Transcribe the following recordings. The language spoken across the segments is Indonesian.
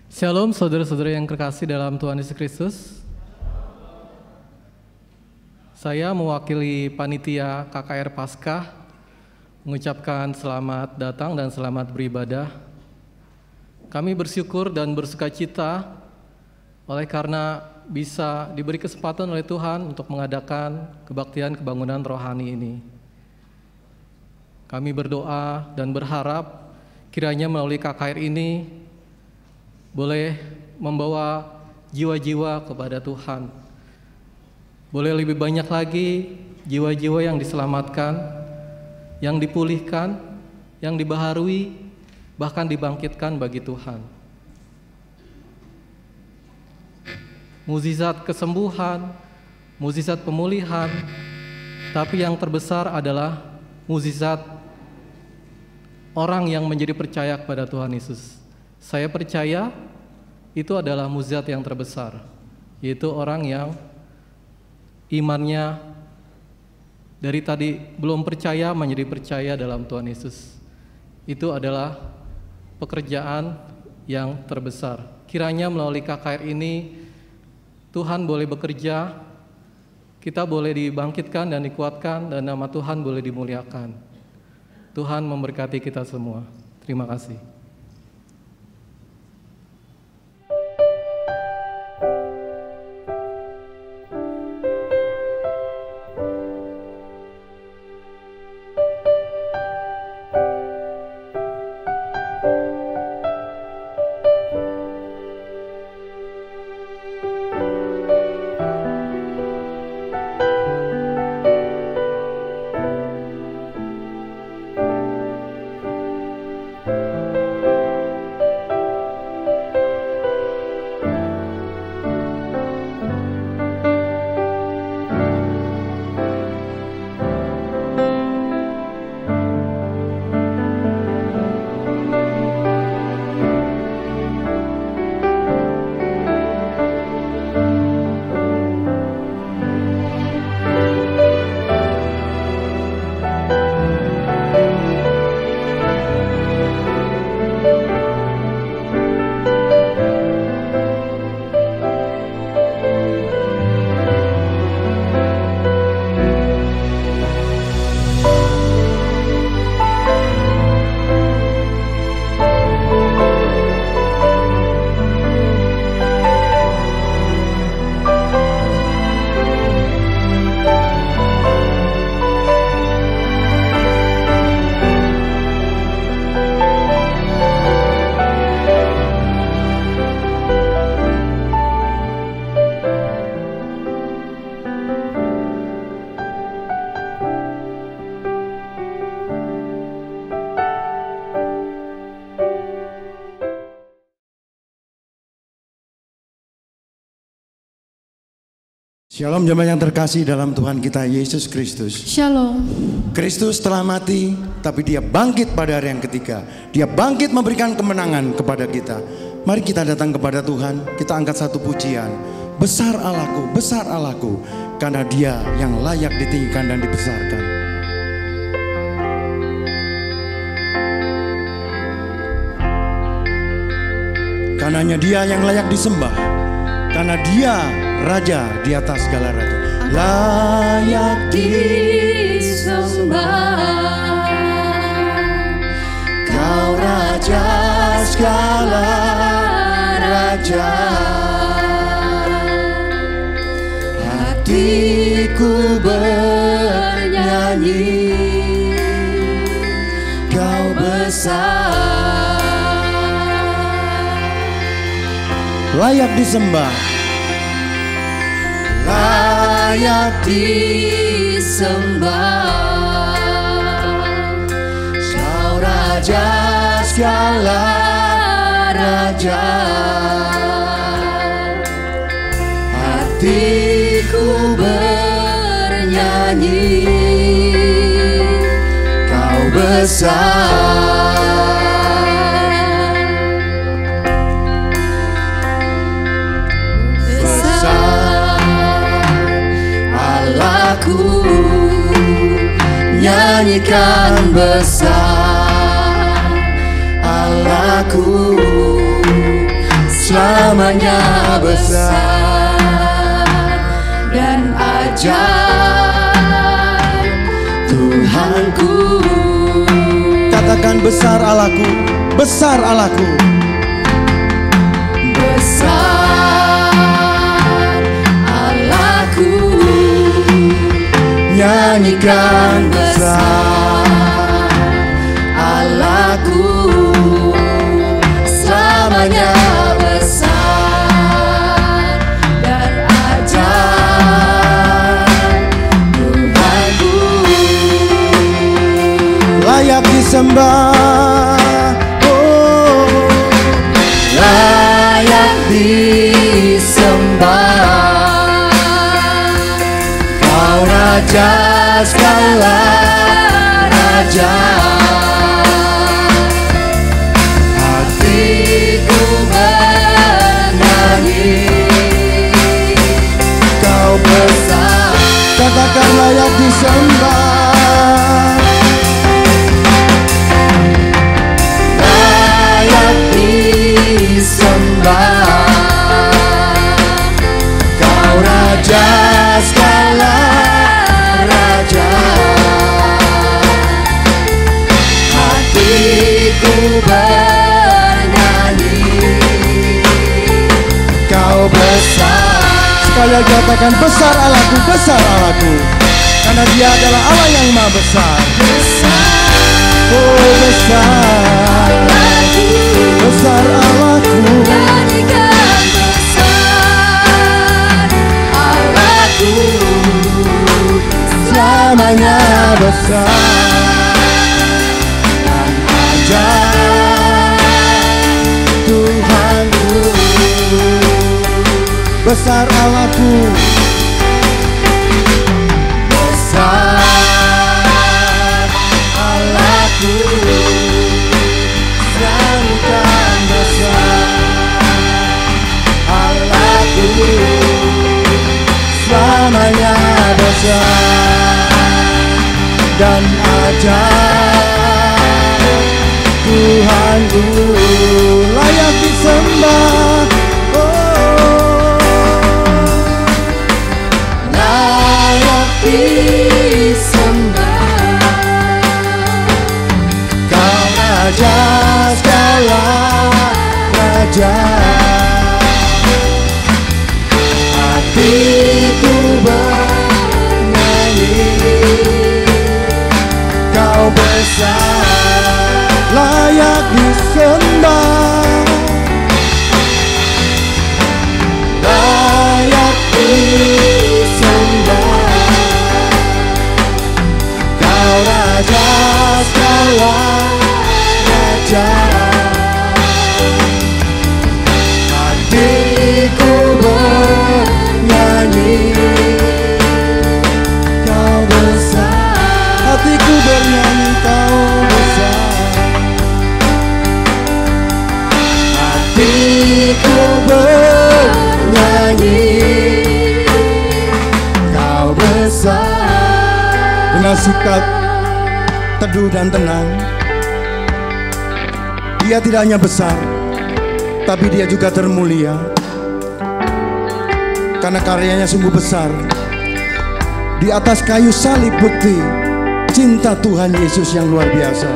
Shalom saudara-saudara yang terkasih dalam Tuhan Yesus Kristus. Saya mewakili panitia KKR Paskah mengucapkan selamat datang dan selamat beribadah. Kami bersyukur dan bersukacita oleh karena bisa diberi kesempatan oleh Tuhan untuk mengadakan kebaktian kebangunan rohani ini. Kami berdoa dan berharap kiranya melalui KKR ini boleh membawa jiwa-jiwa kepada Tuhan. Boleh lebih banyak lagi jiwa-jiwa yang diselamatkan, yang dipulihkan, yang dibaharui, bahkan dibangkitkan bagi Tuhan. Mukjizat kesembuhan, mukjizat pemulihan, tapi yang terbesar adalah mukjizat orang yang menjadi percaya kepada Tuhan Yesus. Saya percaya itu adalah mukjizat yang terbesar, yaitu orang yang imannya dari tadi belum percaya menjadi percaya dalam Tuhan Yesus. Itu adalah pekerjaan yang terbesar. Kiranya melalui KKR ini Tuhan boleh bekerja, kita boleh dibangkitkan dan dikuatkan, dan nama Tuhan boleh dimuliakan. Tuhan memberkati kita semua. Terima kasih. Shalom jemaat yang terkasih dalam Tuhan kita Yesus Kristus. Shalom. Kristus telah mati, tapi dia bangkit pada hari yang ketiga. Dia bangkit memberikan kemenangan kepada kita. Mari kita datang kepada Tuhan, kita angkat satu pujian. Besar Allahku, karena dia yang layak ditinggikan dan dibesarkan. Karenanya dia yang layak disembah, karena dia Raja di atas segala raja, layak disembah. Kau Raja segala raja. Hatiku bernyanyi, Kau besar, layak disembah. Layak disembah, Kau Raja segala raja. Hatiku bernyanyi, Kau besar. Aku nyanyikan besar Allahku, selamanya besar dan ajaib Tuhanku. Katakan besar Allahku, besar Allahku. Besar Allahku, Nyanyikan besar Allahku, selamanya besar dan ajaib Tuhanku. layak disembah, oh, Layak disembah, Kau Raja segala raja. Hatiku bernyanyi, Kau besar. Katakan layak disembah, layak disembah, Kau Raja segala raja. Hatiku bernyanyi, Kau besar. Sekali lagi katakan besar Allahku, besar Allahku. Karena Dia adalah Allah yang maha besar. Oh besar, besar Allahku. nyanyikan besar Allahku, Selamanya besar dan ajaib Tuhanku. Besar Allahku, besar Allahku, nyanyikan besar Allahku. Selamanya besar dan ajaib Tuhanku. Layak disembah, oh, layak disembah, Kau Raja segala raja. Hatiku bernyanyi, Kau besar, layak disembah, layak disembah, Kau Raja segala raja. Hatiku bernyanyi, Kau besar. Hatiku bernyanyi, Kau besar. Hatiku bernyanyi, Kau besar. Dengan sikap teduh dan tenang, Dia tidak hanya besar, tapi Dia juga termulia. Karena karyanya sungguh besar. Di atas kayu salib bukti cinta Tuhan Yesus yang luar biasa,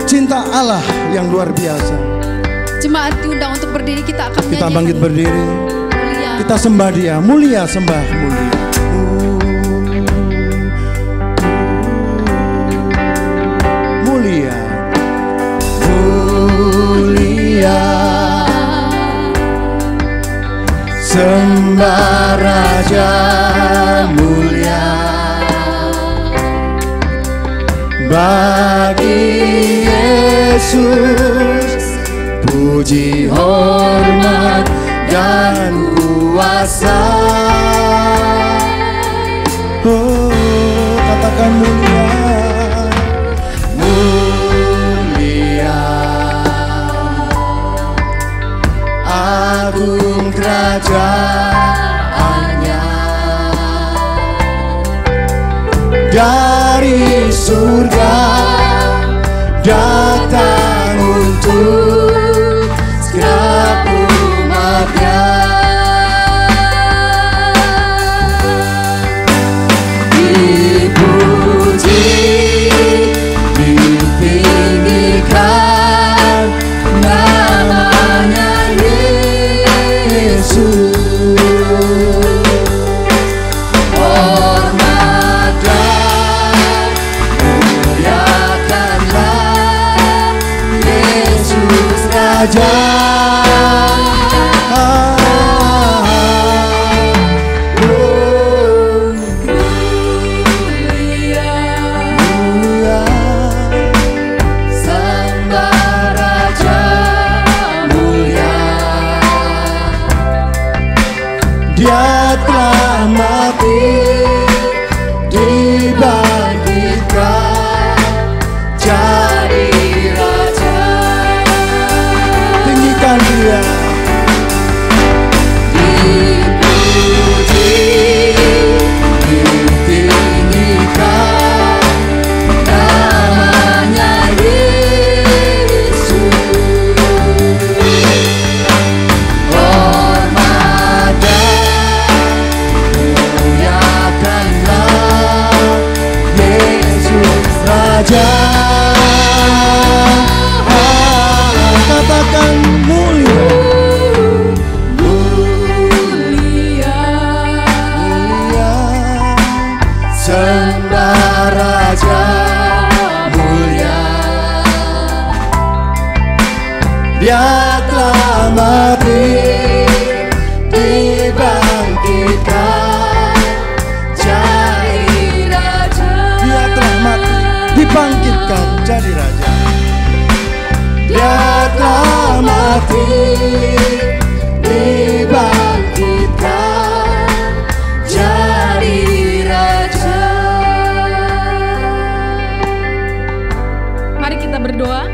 cinta Allah yang luar biasa. Jemaat diundang untuk berdiri, kita akan Kita menyanyikan bangkit berdiri, mulia. kita sembah Dia, mulia sembah mulia. Mulia, mulia, sembah Raja mulia. Bagi Yesus puji, hormat dan kuasa. Oh, katakan mulia, mulia, agung kerajaannya. Dari surga datang untuk segera umat raja. Dia telah mati, dibangkitkan jadi raja. Tinggikan dia. Dipuji, ditinggikan namanya Yesus. Raja, katakan mulia, mulia, mulia, sembah Raja mulia. Dia telah mati, dibangkitkan jadi raja. Dia telah mati, dibangkitkan jadi raja. Dia telah mati, dibangkitkan jadi raja. Mari kita berdoa.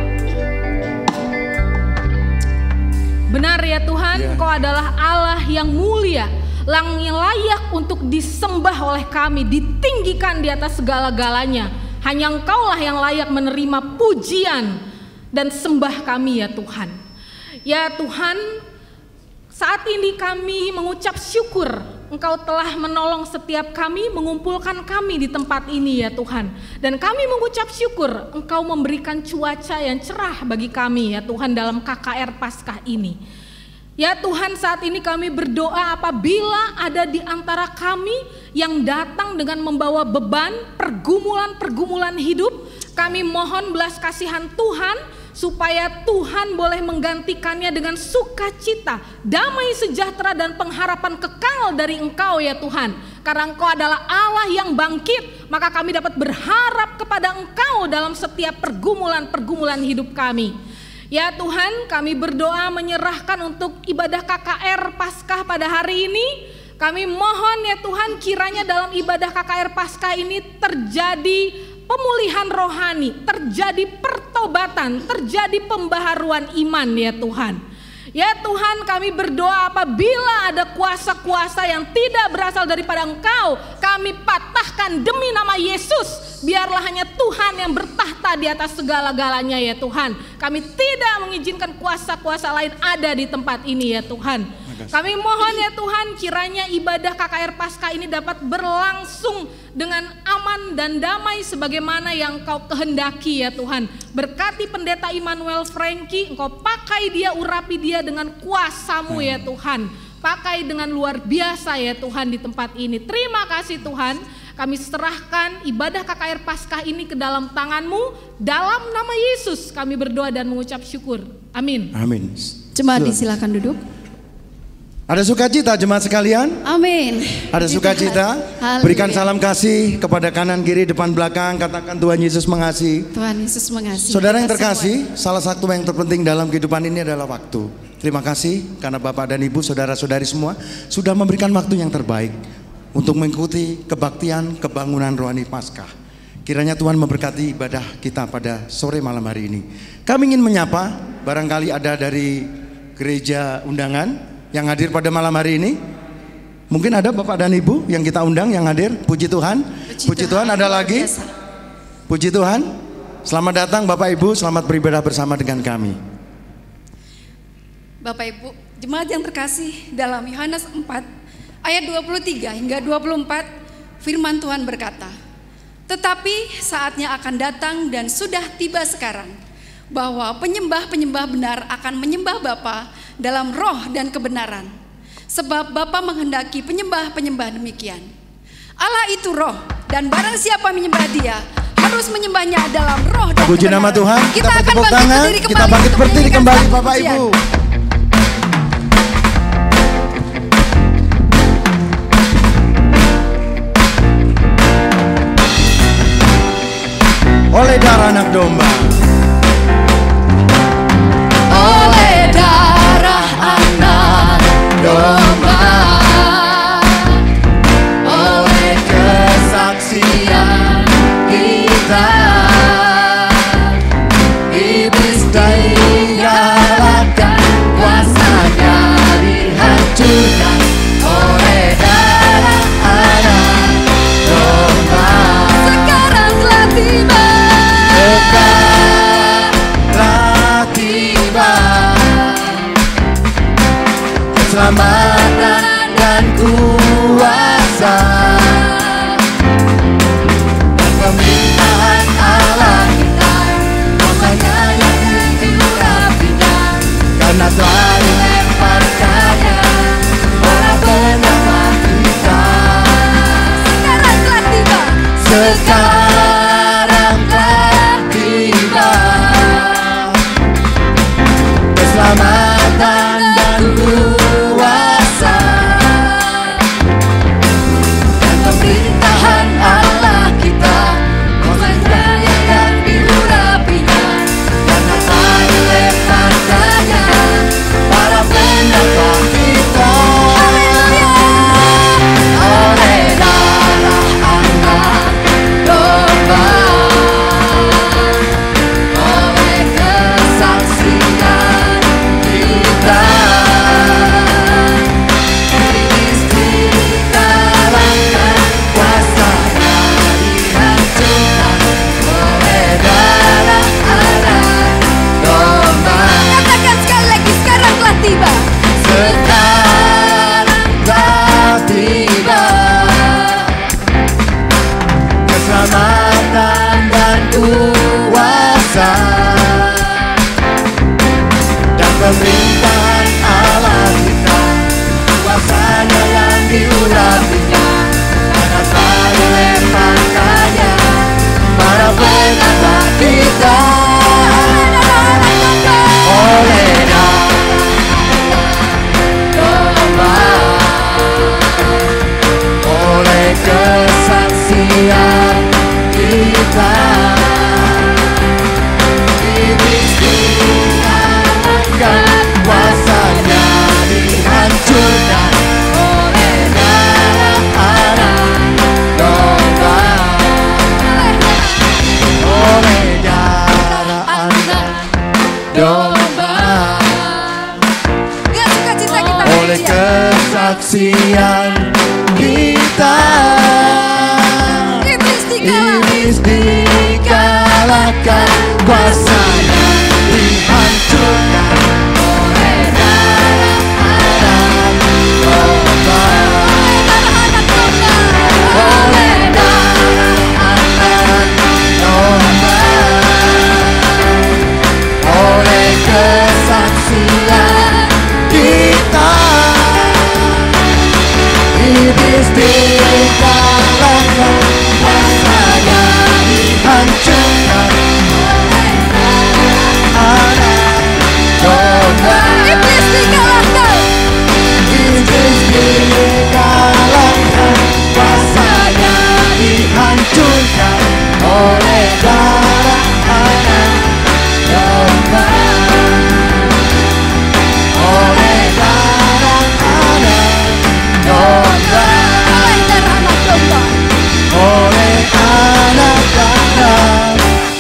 Benar ya Tuhan, Engkau adalah Allah yang mulia, yang layak untuk disembah oleh kami, ditinggikan di atas segala-galanya. Hanya Engkaulah yang layak menerima pujian dan sembah kami ya Tuhan. Ya Tuhan, saat ini kami mengucap syukur Engkau telah menolong setiap kami, mengumpulkan kami di tempat ini ya Tuhan. Dan kami mengucap syukur Engkau memberikan cuaca yang cerah bagi kami ya Tuhan dalam KKR Paskah ini. Ya Tuhan, saat ini kami berdoa apabila ada di antara kami yang datang dengan membawa beban, pergumulan-pergumulan hidup, kami mohon belas kasihan Tuhan supaya Tuhan boleh menggantikannya dengan sukacita, damai sejahtera dan pengharapan kekal dari Engkau ya Tuhan. Karena Engkau adalah Allah yang bangkit, maka kami dapat berharap kepada Engkau dalam setiap pergumulan-pergumulan hidup kami. Ya Tuhan, kami berdoa menyerahkan untuk ibadah KKR Paskah pada hari ini. Kami mohon ya Tuhan, kiranya dalam ibadah KKR Paskah ini terjadi pemulihan rohani, terjadi pertobatan, terjadi pembaharuan iman ya Tuhan. Ya Tuhan, kami berdoa apabila ada kuasa-kuasa yang tidak berasal daripada Engkau, kami patahkan demi nama Yesus. Biarlah hanya Tuhan yang bertahta di atas segala-galanya ya Tuhan. Kami tidak mengizinkan kuasa-kuasa lain ada di tempat ini ya Tuhan. Kami mohon ya Tuhan, kiranya ibadah KKR Paskah ini dapat berlangsung dengan aman dan damai sebagaimana yang Engkau kehendaki ya Tuhan. Berkati pendeta Immanuel Franky, Engkau pakai dia, urapi dia dengan kuasa-Mu ya Tuhan. Pakai dengan luar biasa ya Tuhan di tempat ini. Terima kasih Tuhan. Kami serahkan ibadah KKR Paskah ini ke dalam tangan-Mu. Dalam nama Yesus kami berdoa dan mengucap syukur. Amin. Amin. Jemaat disilakan duduk. Ada sukacita jemaat sekalian? Amin. Ada sukacita? Berikan salam kasih kepada kanan, kiri, depan, belakang. Katakan Tuhan Yesus mengasihi. Tuhan Yesus mengasihi. Saudara yang terkasih, salah satu yang terpenting dalam kehidupan ini adalah waktu. Terima kasih karena Bapak dan Ibu, saudara-saudari semua sudah memberikan waktu yang terbaik untuk mengikuti kebaktian kebangunan rohani Paskah. Kiranya Tuhan memberkati ibadah kita pada sore malam hari ini. Kami ingin menyapa, barangkali ada dari gereja undangan yang hadir pada malam hari ini. Mungkin ada Bapak dan Ibu yang kita undang yang hadir. Puji Tuhan. Puji Tuhan, ada lagi. Puji Tuhan. Selamat datang Bapak Ibu, selamat beribadah bersama dengan kami. Bapak Ibu, jemaat yang terkasih, dalam Yohanes 4 ayat 23 hingga 24 firman Tuhan berkata, "Tetapi saatnya akan datang dan sudah tiba sekarang, bahwa penyembah-penyembah benar akan menyembah Bapa dalam roh dan kebenaran. Sebab Bapa menghendaki penyembah-penyembah demikian. Allah itu roh, dan barang siapa menyembah Dia harus terus menyembahnya dalam roh dan Puji nama kebenaran. Tuhan. Kita akan tepuk bangkit tangan. berdiri Kita kembali bangkit untuk berdiri menyanyikan kembali satu Bapak pujian. Ibu. Oleh darah anak domba. Oleh darah anak domba, oleh kesaksian kita, iblis digalakkan, kuasanya dihancurkan. Oleh darah anak domba, sekarang telah tiba. Telah tiba keselamatan dan kuasa dan pemerintahan Allah kita, kuasanya yang diurapinya, karena telah dilemparkannya para penyembah kita. Sekarang telah tiba. Sekarang telah tiba keselamatan dan kuasa dan pemerintahan Allah kita, kuasanya yang diurapinya, karena telah dilemparkannya para penyembah kita. Oleh darah anak domba, oleh kesaksian kita, iblis dikalahkan, kuasanya dihancurkan. Oleh darah anak domba. Katakan sekali lagi, sekarang telah tiba. Sekarang telah tiba keselamatan dan kuasa dan pemerintahan Allah kita, kuasanya yang diurapinya, karena telah dilemparkannya para penyembah kita. Oleh domba, oleh kesaksian kita, iblis dikalahkan, kuasanya dihancurkan. Oleh darah anak domba, oleh darah anak domba, oleh kesaksian kita, iblis dikalahkan, kuasanya dihancurkan. Oleh darah anak domba, oleh darah anak domba, oleh kesaksian kita, iblis dikalahkan, kuasanya dihancurkan. Anak domba, iblis dikalahkan, iblis dikalahkan, kuasanya dihancurkan. Oleh darah anak domba, oleh darah anak domba, oleh darah anak domba, oleh anak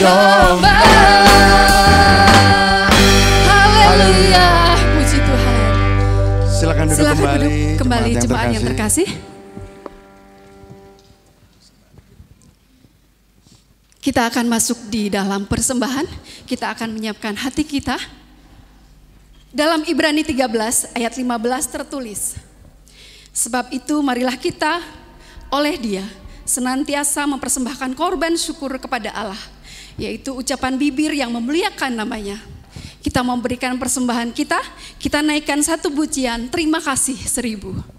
domba. Haleluya, puji Tuhan. Silakan duduk kembali. Jemaat yang terkasih. Kita akan masuk di dalam persembahan. Kita akan menyiapkan hati kita. Dalam Ibrani 13 ayat 15 tertulis, sebab itu marilah kita oleh Dia senantiasa mempersembahkan korban syukur kepada Allah, yaitu ucapan bibir yang memuliakan namanya. Kita memberikan persembahan kita naikkan satu pujian terima kasih 1000.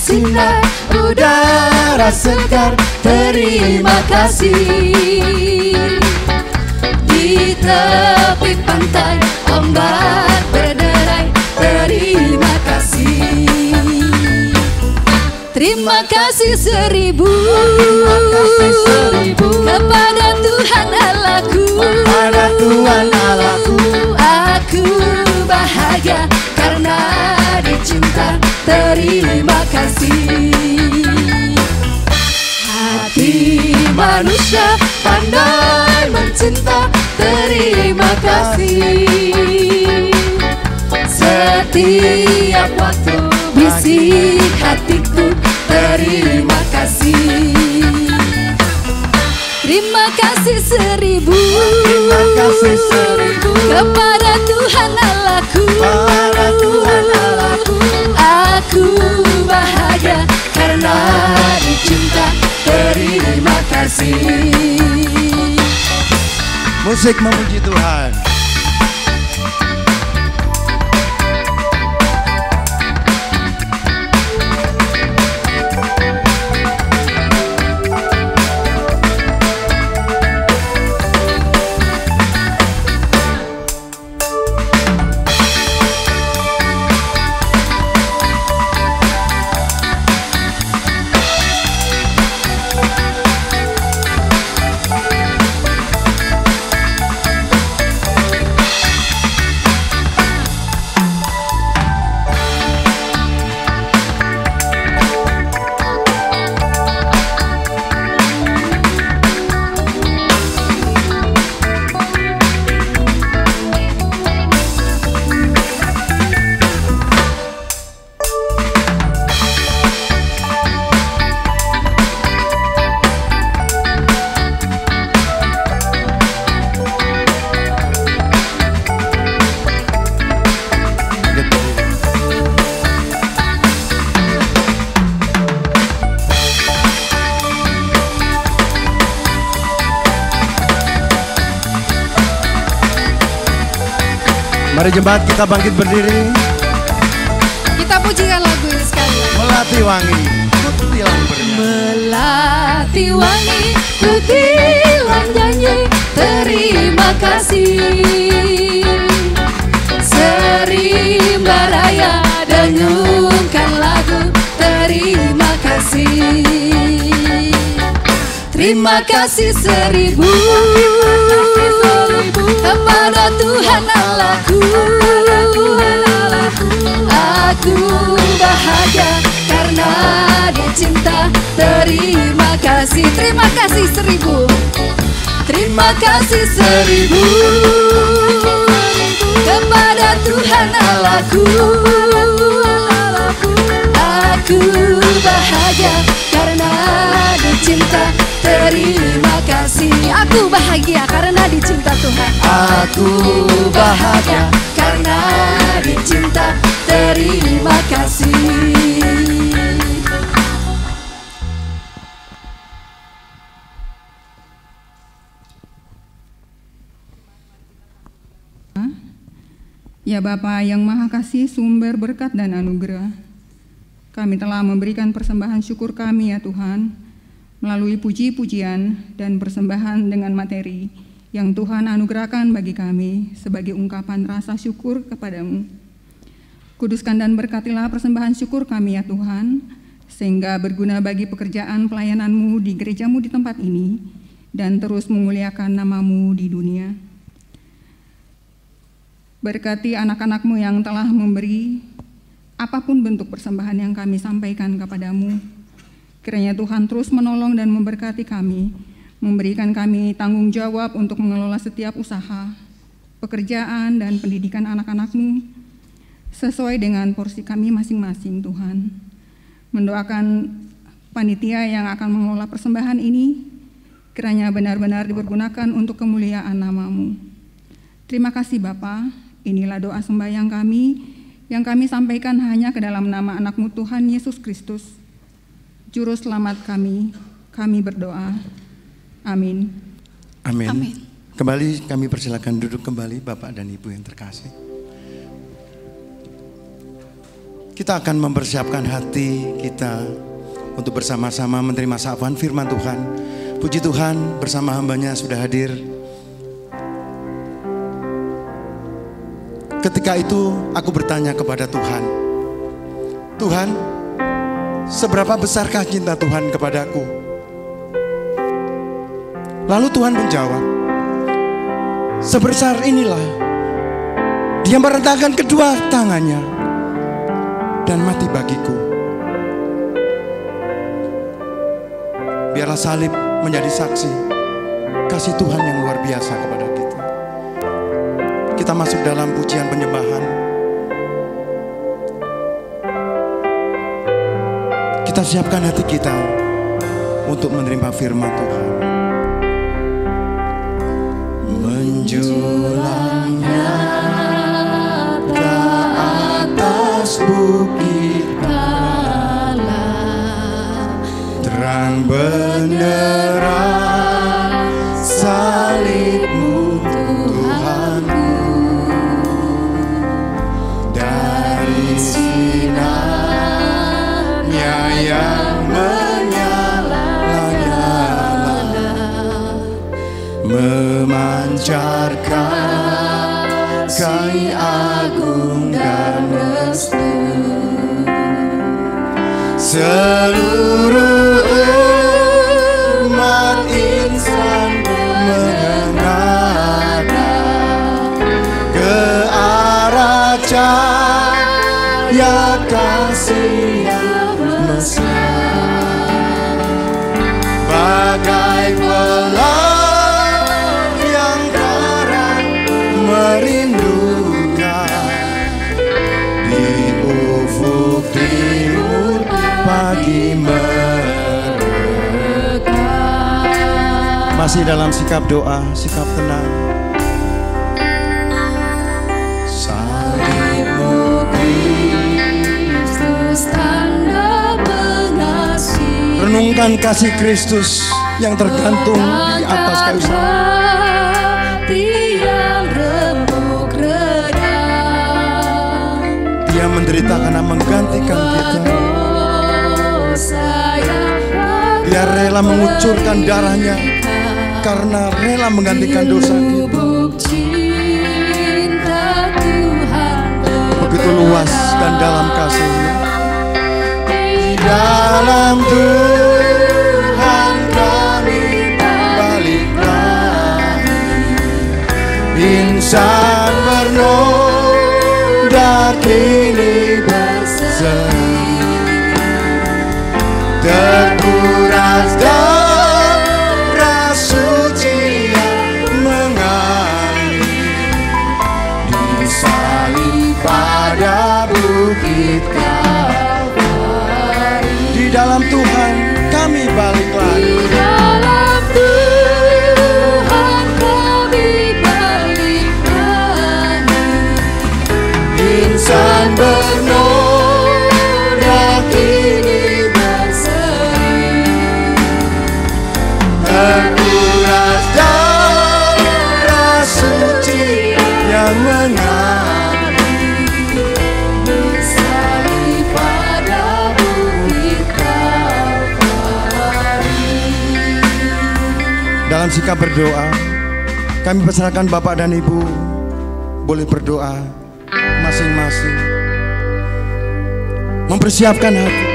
sinar udara segar, terima kasih. Di tepi pantai ombak berderai, terima kasih. Terima kasih seribu kepada Tuhan Allahku. Aku bahagia karena dicinta, terima kasih. Hati manusia pandai mencinta, terima kasih. Setiap waktu bisik hatiku, terima kasih. Terima kasih seribu kepada Tuhan Allahku. Aku bahagia karena dicinta, terima kasih. Musik memuji Tuhan. Mari jemaat kita bangkit berdiri. Kita pujikan lagu ini sekali. Melati wangi, kutilang bernyanyi. Melati wangi, kutilang nyanyi, terima kasih. Serimba raya denungkan lagu, terima kasih. Terima kasih seribu kepada Tuhan Allahku. Aku bahagia karena dicinta, terima kasih. Terima kasih seribu. Terima kasih seribu kepada Tuhan Allahku. Aku bahagia karena dicinta, terima kasih. Aku bahagia karena dicinta Tuhan. Aku bahagia karena dicinta, terima kasih. Ya Bapa yang Maha Kasih, sumber berkat dan anugerah, kami telah memberikan persembahan syukur kami ya Tuhan, melalui puji-pujian dan persembahan dengan materi yang Tuhan anugerahkan bagi kami sebagai ungkapan rasa syukur kepadamu. Kuduskan dan berkatilah persembahan syukur kami ya Tuhan, sehingga berguna bagi pekerjaan pelayanan-Mu di gereja-Mu di tempat ini, dan terus memuliakan nama-Mu di dunia. Berkati anak-anak-Mu yang telah memberi apapun bentuk persembahan yang kami sampaikan kepadamu. Kiranya Tuhan terus menolong dan memberkati kami, memberikan kami tanggung jawab untuk mengelola setiap usaha, pekerjaan, dan pendidikan anak-anak-Mu sesuai dengan porsi kami masing-masing Tuhan. Mendoakan panitia yang akan mengelola persembahan ini, kiranya benar-benar dipergunakan untuk kemuliaan nama-Mu. Terima kasih Bapa, inilah doa sembahyang kami yang kami sampaikan hanya ke dalam nama anak-Mu Tuhan Yesus Kristus, Juru Selamat kami berdoa. Amin. Amin. Amin. Kembali kami persilakan duduk kembali Bapak dan Ibu yang terkasih. kita akan mempersiapkan hati kita untuk bersama-sama menerima sapaan firman Tuhan. Puji Tuhan, bersama hambanya sudah hadir. Ketika itu aku bertanya kepada Tuhan, Tuhan, seberapa besarkah cinta Tuhan kepadaku? Lalu Tuhan menjawab, sebesar inilah Dia merentangkan kedua tangannya dan mati bagiku. Biarlah salib menjadi saksi kasih Tuhan yang luar biasa kepada kita. Kita masuk dalam pujian penyembahan. Kita siapkan hati kita untuk menerima firman Tuhan. Menjulang nyata atas bukit kala, terang benderang salib-Mu Tuhanku, dari sinarnya yang menyala-nyala, memancarkan kasih agung dan restu. Seluruh umat insan menengadah ke arah cahaya kasih yang mesra, bagai pelangi yang terang merindukan di ufuk timur pagi mereka. Masih dalam sikap doa, sikap tenang. Salib-Mu Kristus, tanda pengasih. Renungkan kasih Kristus yang tergantung di atas kayu salib. Dia menderita karena menggantikan kita. Dia rela mengucurkan darahnya karena rela menggantikan dosa kita. Begitu luas dan dalam kasih-Nya. Di dalam Tuhan kami balik lagi, insan bernoda kini berseri, terkuras darah suci yang mengalir, disalib pada bukit Kalvari. Di dalam Tuhan kami balik lagi. Di dalam Tuhan kami balik lagi, insan bernoda kini berseri, terkuras darah suci yang mengalir, disalib pada bukit Kalvari. Dalam sikap berdoa, kami persilakan Bapak dan Ibu boleh berdoa masing-masing, mempersiapkan hati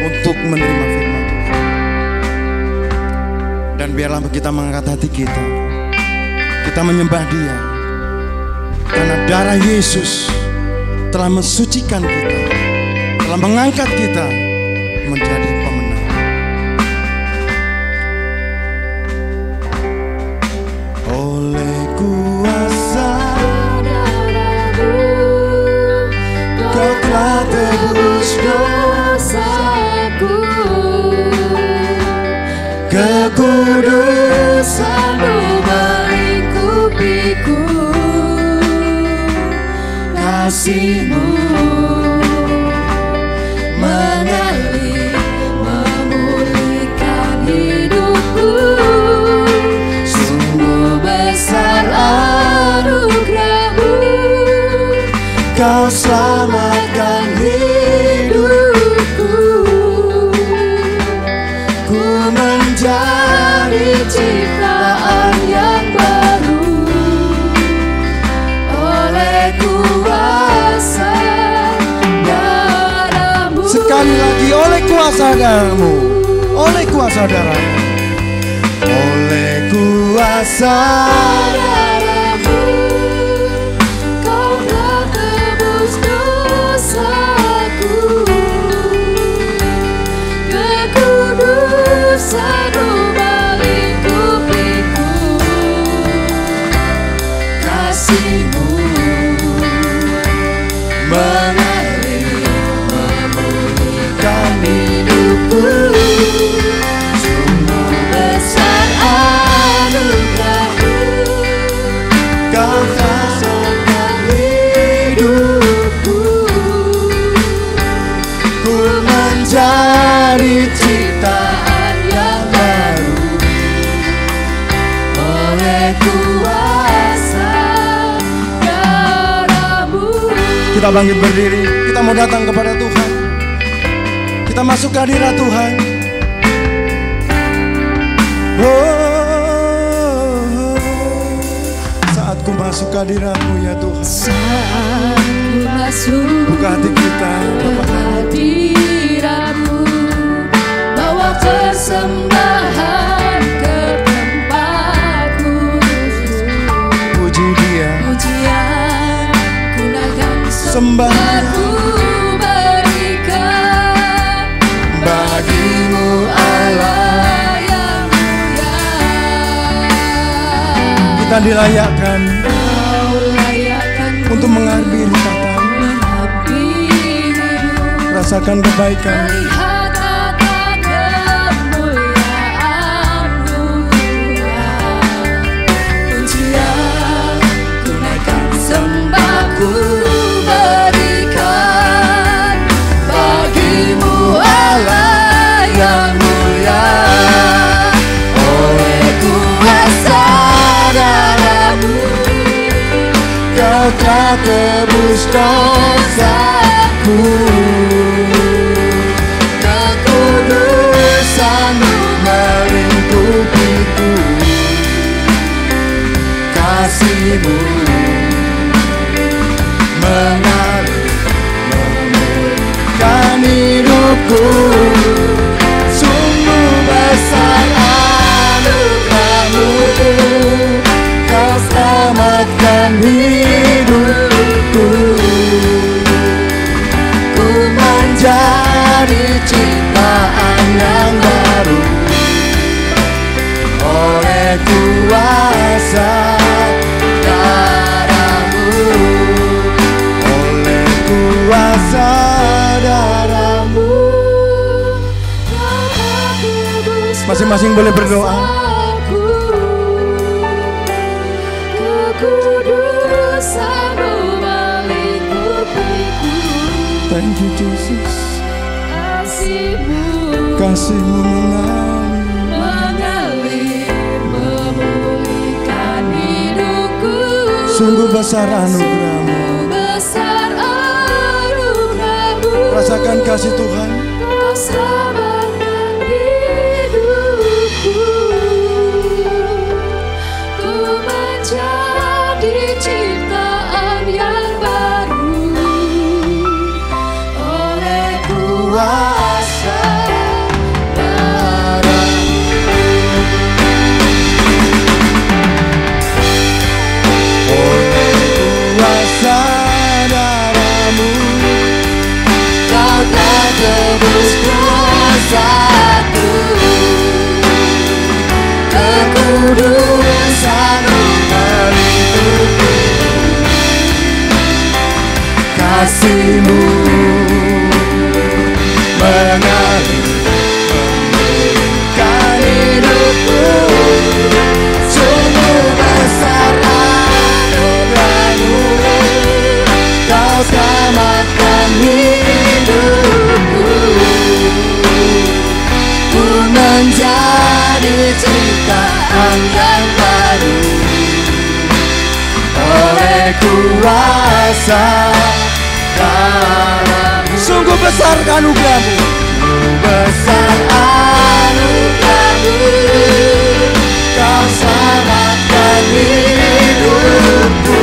untuk menerima firman Tuhan. Dan biarlah kita mengangkat hati kita, kita menyembah Dia, karena darah Yesus telah mensucikan kita, telah mengangkat kita menjadi pemenang. Oleh kuasa Kau telah tebus dosaku, kekudusan-Mu melingkupiku, kasih-Mu mengalir memulihkan hidupku. Sungguh besar anugerah-Mu, Kau selamatkan hidupku, ku menjadi ciptaan yang baru oleh kuasa darah-Mu. Sekali lagi, oleh kuasa darah-Mu, oleh kuasa darah-Mu, oleh kuasa darah-Mu, Kau telah tebus dosaku, kekudusan-Mu melingkupiku, kasih-Mu mengalir memulihkan hidupku. Sungguh besar anugerah-Mu, Kau rasakan hidupku, ku menjadi ciptaan yang baru oleh kuasa darah-Mu. Kita bangkit berdiri, kita mau datang kepada Tuhan. Kita masuk ke hadirat Tuhan. Oh, saat ku masuk ke hadirat-Mu ya Tuhan, Saat ku masuk buka hati kita, Bapa. hadirat-Mu, bawa persembahan ke tempat kudus. Puji Dia, Pujian gunakan sembah sembahku berikan bagi-Mu Allah yang mulia. kita dilayakkan Kau layakkan untuk menghargai tata-Mu, menghampirimu, rasakan kebaikan. melihat tata kemuliaan-Mu Tuhan. Pujian gunakan sembahku berikan bagi-Mu Allah yang mulia. Oleh kuasa darah-Mu, Kau telah tebus dosaku, kekudusan-Mu melingkupiku, kasih-Mu mengalir memulihkan hidupku. Sungguh besar anugerah-Mu, Kau selamatkan hidupku, ku menjadi ciptaan yang baru oleh kuasa darah-Mu, oleh kuasa darah-Mu. Masing-masing boleh berdoa. Kekudusan-Mu melingkupiku, Thank you Jesus, kasih-Mu kasih-Mu mengalir. mengalir memulihkan hidupku. Sungguh besar anugerah-Mu, Besar anugerah-Mu, rasakan kasih Tuhan. Kau selamatkan hidupku, ku menjadi ciptaan yang baru oleh kuasa darah-Mu. Oleh kuasa darah-Mu, Kau telah tebus dosaku, kekudusan-Mu melingkupi, kasih-Mu mengalir memulihkan hidupku. sungguh besar anugerah-Mu, Kau selamatkan hidupku, ku menjadi ciptaan yang baru oleh kuasa besar darah-Mu. Sungguh besar anugerah-Mu. Besar anugerah-Mu, Kau selamatkan hidupku.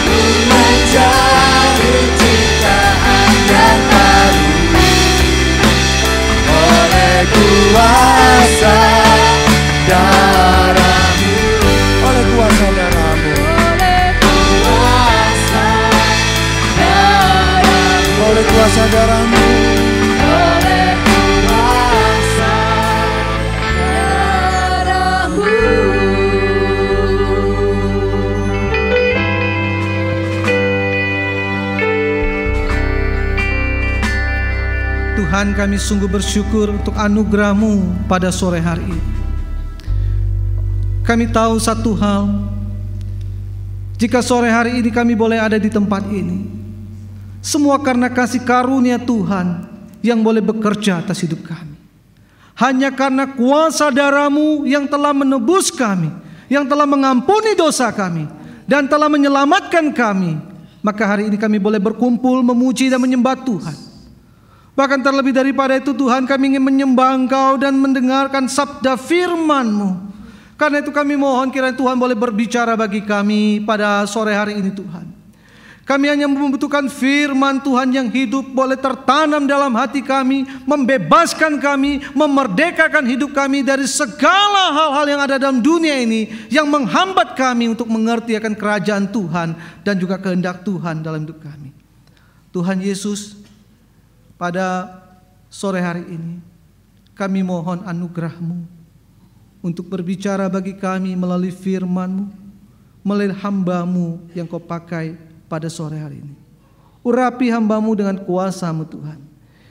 Ku menjadi ciptaan yang baru oleh kuasa darah-Mu. Oleh kuasa darah-Mu. Oleh kuasa darah-Mu. Oleh kuasa darah-Mu. Oleh kuasa darah-Mu. Tuhan, kami sungguh bersyukur untuk anugerah-Mu pada sore hari ini. Kami tahu satu hal, jika sore hari ini kami boleh ada di tempat ini, semua karena kasih karunia Tuhan yang boleh bekerja atas hidup kami. Hanya karena kuasa darah-Mu yang telah menebus kami, yang telah mengampuni dosa kami, dan telah menyelamatkan kami, maka hari ini kami boleh berkumpul, memuji dan menyembah Tuhan. Bahkan terlebih daripada itu Tuhan, kami ingin menyembah Engkau dan mendengarkan sabda firman-Mu. Karena itu kami mohon kiranya Tuhan boleh berbicara bagi kami pada sore hari ini Tuhan. Kami hanya membutuhkan firman Tuhan yang hidup boleh tertanam dalam hati kami, membebaskan kami, memerdekakan hidup kami dari segala hal-hal yang ada dalam dunia ini yang menghambat kami untuk mengerti akan kerajaan Tuhan dan juga kehendak Tuhan dalam hidup kami. Tuhan Yesus, pada sore hari ini kami mohon anugerah-Mu untuk berbicara bagi kami melalui firman-Mu, melalui hamba-Mu yang Kau pakai pada sore hari ini. Urapi hamba-Mu dengan kuasa-Mu Tuhan.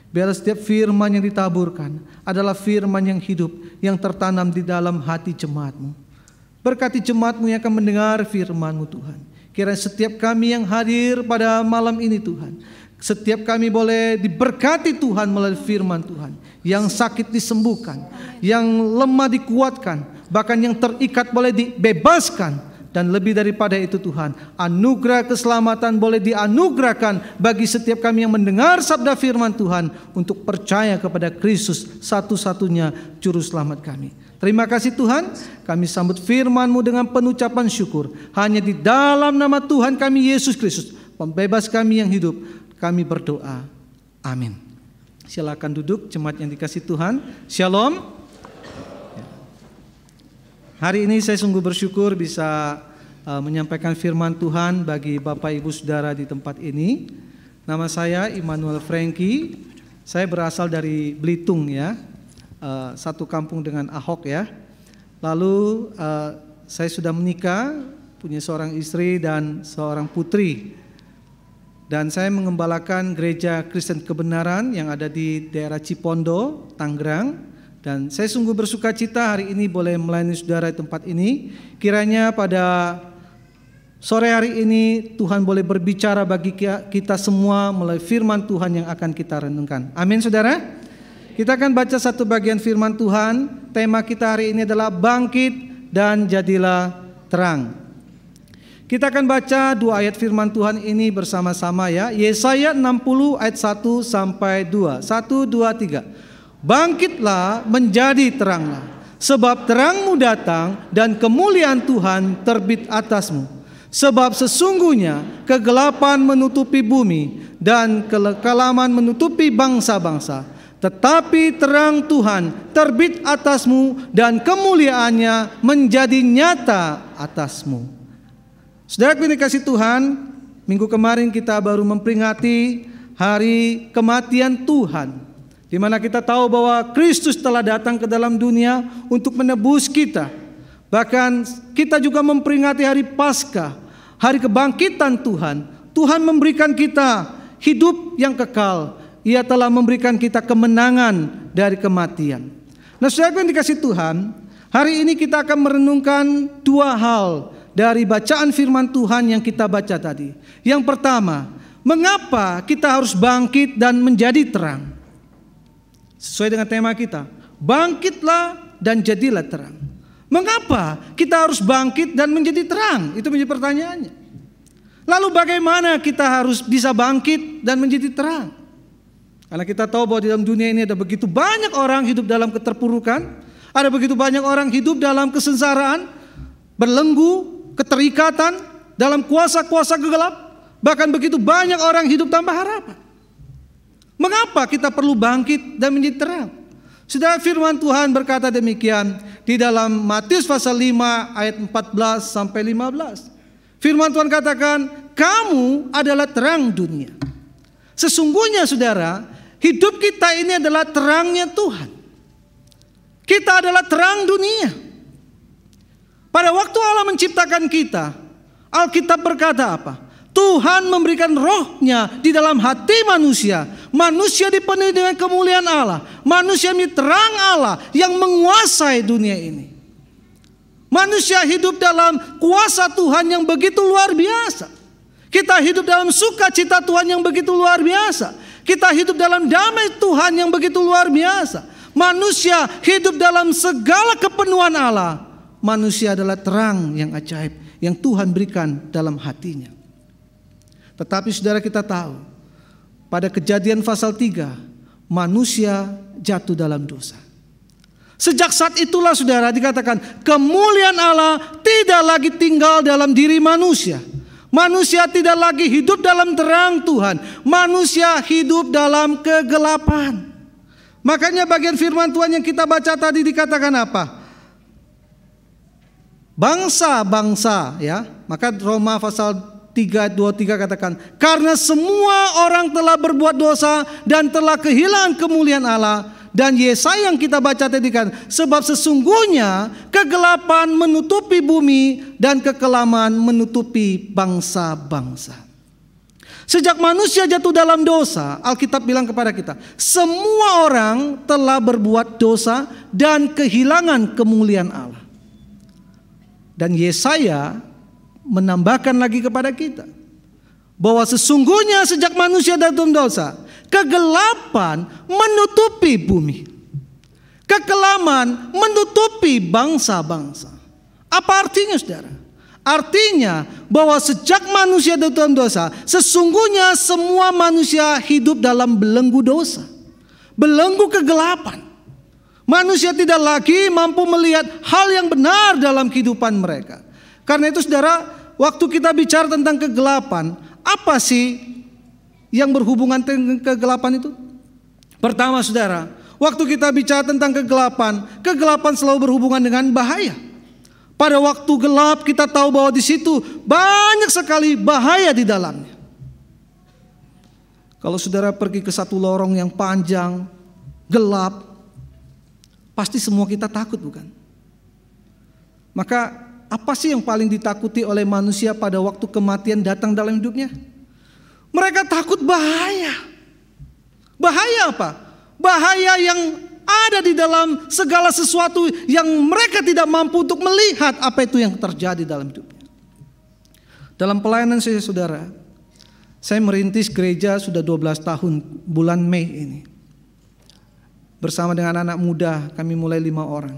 Biar setiap firman yang ditaburkan adalah firman yang hidup, yang tertanam di dalam hati jemaat-Mu. Berkati jemaat-Mu yang akan mendengar firman-Mu Tuhan. Kiranya setiap kami yang hadir pada malam ini Tuhan, setiap kami boleh diberkati Tuhan melalui firman Tuhan. Yang sakit disembuhkan, yang lemah dikuatkan, bahkan yang terikat boleh dibebaskan. Dan lebih daripada itu Tuhan, anugerah keselamatan boleh dianugerahkan bagi setiap kami yang mendengar sabda firman Tuhan untuk percaya kepada Kristus satu-satunya juru selamat kami. Terima kasih Tuhan, kami sambut firman-Mu dengan penuh ucapan syukur. Hanya di dalam nama Tuhan kami Yesus Kristus, pembebas kami yang hidup, kami berdoa. Amin. Silakan duduk jemaat yang dikasihi Tuhan. Shalom. Hari ini saya sungguh bersyukur bisa menyampaikan firman Tuhan bagi Bapak Ibu Saudara di tempat ini. Nama saya Immanuel Franky. Saya berasal dari Belitung ya, satu kampung dengan Ahok ya. Lalu saya sudah menikah, punya seorang istri dan seorang putri. Dan saya mengembalakan gereja Kristen Kebenaran yang ada di daerah Cipondo, Tangerang. Dan saya sungguh bersuka cita hari ini boleh melayani saudara di tempat ini. Kiranya pada sore hari ini Tuhan boleh berbicara bagi kita semua melalui firman Tuhan yang akan kita renungkan. Amin saudara. Kita akan baca satu bagian firman Tuhan. Tema kita hari ini adalah bangkit dan jadilah terang. Kita akan baca dua ayat firman Tuhan ini bersama-sama ya. Yesaya 60 ayat 1 sampai 2. 1, 2, 3. Bangkitlah menjadi teranglah, sebab terangmu datang dan kemuliaan Tuhan terbit atasmu. Sebab sesungguhnya kegelapan menutupi bumi dan kekelaman menutupi bangsa-bangsa. Tetapi terang Tuhan terbit atasmu dan kemuliaannya menjadi nyata atasmu. Saudara yang dikasihi Tuhan, minggu kemarin kita baru memperingati hari kematian Tuhan, di mana kita tahu bahwa Kristus telah datang ke dalam dunia untuk menebus kita. Bahkan kita juga memperingati hari Paskah, hari kebangkitan Tuhan. Tuhan memberikan kita hidup yang kekal. Ia telah memberikan kita kemenangan dari kematian. Nah, saudara yang dikasihi Tuhan, hari ini kita akan merenungkan dua hal dari bacaan firman Tuhan yang kita baca tadi. Yang pertama, mengapa kita harus bangkit dan menjadi terang? Sesuai dengan tema kita, bangkitlah dan jadilah terang. Mengapa kita harus bangkit dan menjadi terang? Itu menjadi pertanyaannya. Lalu bagaimana kita harus bisa bangkit dan menjadi terang? Karena kita tahu bahwa di dalam dunia ini ada begitu banyak orang hidup dalam keterpurukan, ada begitu banyak orang hidup dalam kesengsaraan, belenggu, keterikatan, dalam kuasa-kuasa gelap, bahkan begitu banyak orang hidup tanpa harapan. Mengapa kita perlu bangkit dan menjadi terang? Saudara, firman Tuhan berkata demikian di dalam Matius pasal 5 ayat 14 sampai 15. Firman Tuhan katakan, kamu adalah terang dunia. Sesungguhnya saudara, hidup kita ini adalah terangnya Tuhan. Kita adalah terang dunia. Pada waktu Allah menciptakan kita, Alkitab berkata apa? Tuhan memberikan rohnya di dalam hati manusia. Manusia dipenuhi dengan kemuliaan Allah. Manusia menjadi terang Allah yang menguasai dunia ini. Manusia hidup dalam kuasa Tuhan yang begitu luar biasa. Kita hidup dalam sukacita Tuhan yang begitu luar biasa. Kita hidup dalam damai Tuhan yang begitu luar biasa. Manusia hidup dalam segala kepenuhan Allah. Manusia adalah terang yang ajaib yang Tuhan berikan dalam hatinya. Tetapi saudara, kita tahu pada Kejadian pasal 3 manusia jatuh dalam dosa. Sejak saat itulah saudara dikatakan kemuliaan Allah tidak lagi tinggal dalam diri manusia. Manusia tidak lagi hidup dalam terang Tuhan. Manusia hidup dalam kegelapan. Makanya bagian firman Tuhan yang kita baca tadi dikatakan apa? Bangsa-bangsa, ya. Maka Roma pasal 3:23 katakan, karena semua orang telah berbuat dosa dan telah kehilangan kemuliaan Allah. Dan Yesaya yang kita baca tadi kan, sebab sesungguhnya kegelapan menutupi bumi dan kekelaman menutupi bangsa-bangsa. Sejak manusia jatuh dalam dosa, Alkitab bilang kepada kita, semua orang telah berbuat dosa dan kehilangan kemuliaan Allah. Dan Yesaya menambahkan lagi kepada kita bahwa sesungguhnya sejak manusia dalam dosa, kegelapan menutupi bumi, kekelaman menutupi bangsa-bangsa. Apa artinya saudara? Artinya bahwa sejak manusia dalam dosa, sesungguhnya semua manusia hidup dalam belenggu dosa, belenggu kegelapan. Manusia tidak lagi mampu melihat hal yang benar dalam kehidupan mereka. Karena itu saudara, waktu kita bicara tentang kegelapan, apa sih yang berhubungan dengan kegelapan itu? Pertama saudara, waktu kita bicara tentang kegelapan, kegelapan selalu berhubungan dengan bahaya. Pada waktu gelap kita tahu bahwa di situ banyak sekali bahaya di dalamnya. Kalau saudara pergi ke satu lorong yang panjang, gelap, pasti semua kita takut, bukan? Maka apa sih yang paling ditakuti oleh manusia pada waktu kematian datang dalam hidupnya? Mereka takut bahaya. Bahaya apa? Bahaya yang ada di dalam segala sesuatu yang mereka tidak mampu untuk melihat apa itu yang terjadi dalam hidupnya. Dalam pelayanan saya saudara, saya merintis gereja sudah 12 tahun bulan Mei ini. Bersama dengan anak muda kami mulai 5 orang.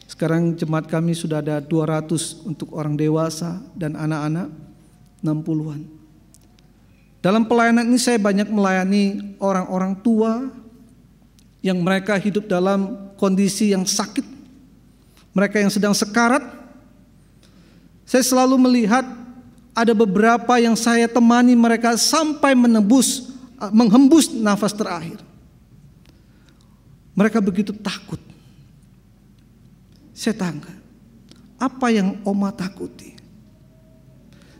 Sekarang jemaat kami sudah ada 200 untuk orang dewasa dan anak-anak 60-an. Dalam pelayanan ini saya banyak melayani orang-orang tua yang mereka hidup dalam kondisi yang sakit. Mereka yang sedang sekarat. Saya selalu melihat ada beberapa yang saya temani mereka sampai menghembus nafas terakhir. Mereka begitu takut. Saya tanya, apa yang Oma takuti?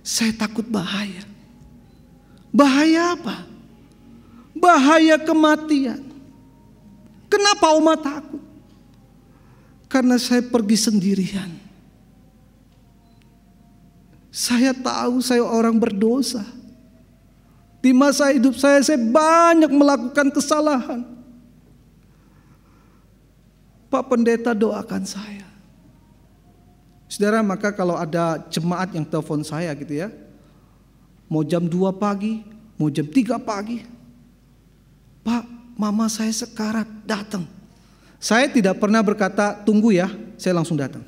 Saya takut bahaya. Bahaya apa? Bahaya kematian. Kenapa Oma takut? Karena saya pergi sendirian. Saya tahu saya orang berdosa. Di masa hidup saya banyak melakukan kesalahan. Pak Pendeta doakan saya. Saudara, maka kalau ada jemaat yang telepon saya gitu ya, mau jam 2 pagi, mau jam 3 pagi, Pak, mama saya sekarat, datang. Saya tidak pernah berkata tunggu ya, saya langsung datang.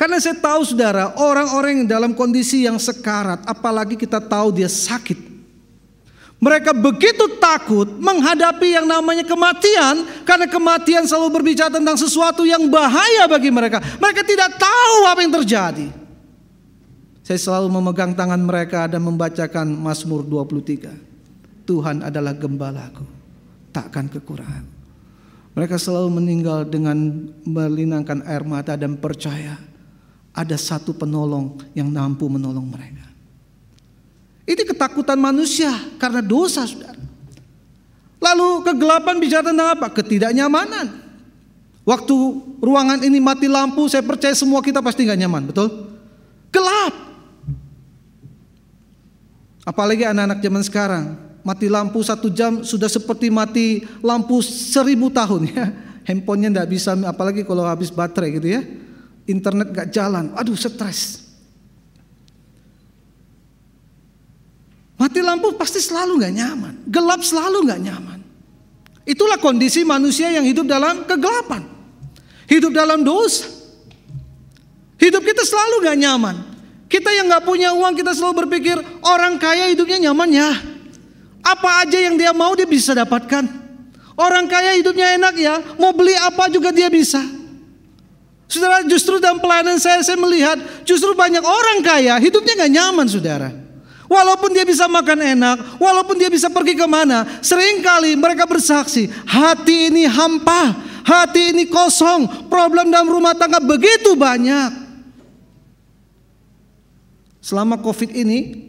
Karena saya tahu saudara, orang-orang yang dalam kondisi yang sekarat, apalagi kita tahu dia sakit. Mereka begitu takut menghadapi yang namanya kematian, karena kematian selalu berbicara tentang sesuatu yang bahaya bagi mereka. Mereka tidak tahu apa yang terjadi. Saya selalu memegang tangan mereka dan membacakan Mazmur 23. Tuhan adalah gembalaku, takkan kekurangan. Mereka selalu meninggal dengan melinangkan air mata dan percaya ada satu penolong yang mampu menolong mereka. Ini ketakutan manusia karena dosa, saudara. Lalu kegelapan bicara tentang apa? Ketidaknyamanan. Waktu ruangan ini mati lampu, saya percaya semua kita pasti gak nyaman, betul? Gelap. Apalagi anak-anak zaman sekarang, mati lampu 1 jam sudah seperti mati lampu 1000 tahun ya. Handphonenya gak bisa, apalagi kalau habis baterai gitu ya. Internet gak jalan, aduh stres. Mati lampu pasti selalu gak nyaman, gelap selalu gak nyaman. Itulah kondisi manusia yang hidup dalam kegelapan, hidup dalam dosa. Hidup kita selalu gak nyaman. Kita yang gak punya uang, kita selalu berpikir orang kaya hidupnya nyaman ya. Apa aja yang dia mau dia bisa dapatkan. Orang kaya hidupnya enak ya, mau beli apa juga dia bisa. Saudara, justru dalam pelayanan saya melihat justru banyak orang kaya hidupnya gak nyaman, saudara. Walaupun dia bisa makan enak, walaupun dia bisa pergi kemana, seringkali mereka bersaksi, hati ini hampa, hati ini kosong, problem dalam rumah tangga begitu banyak. Selama COVID ini,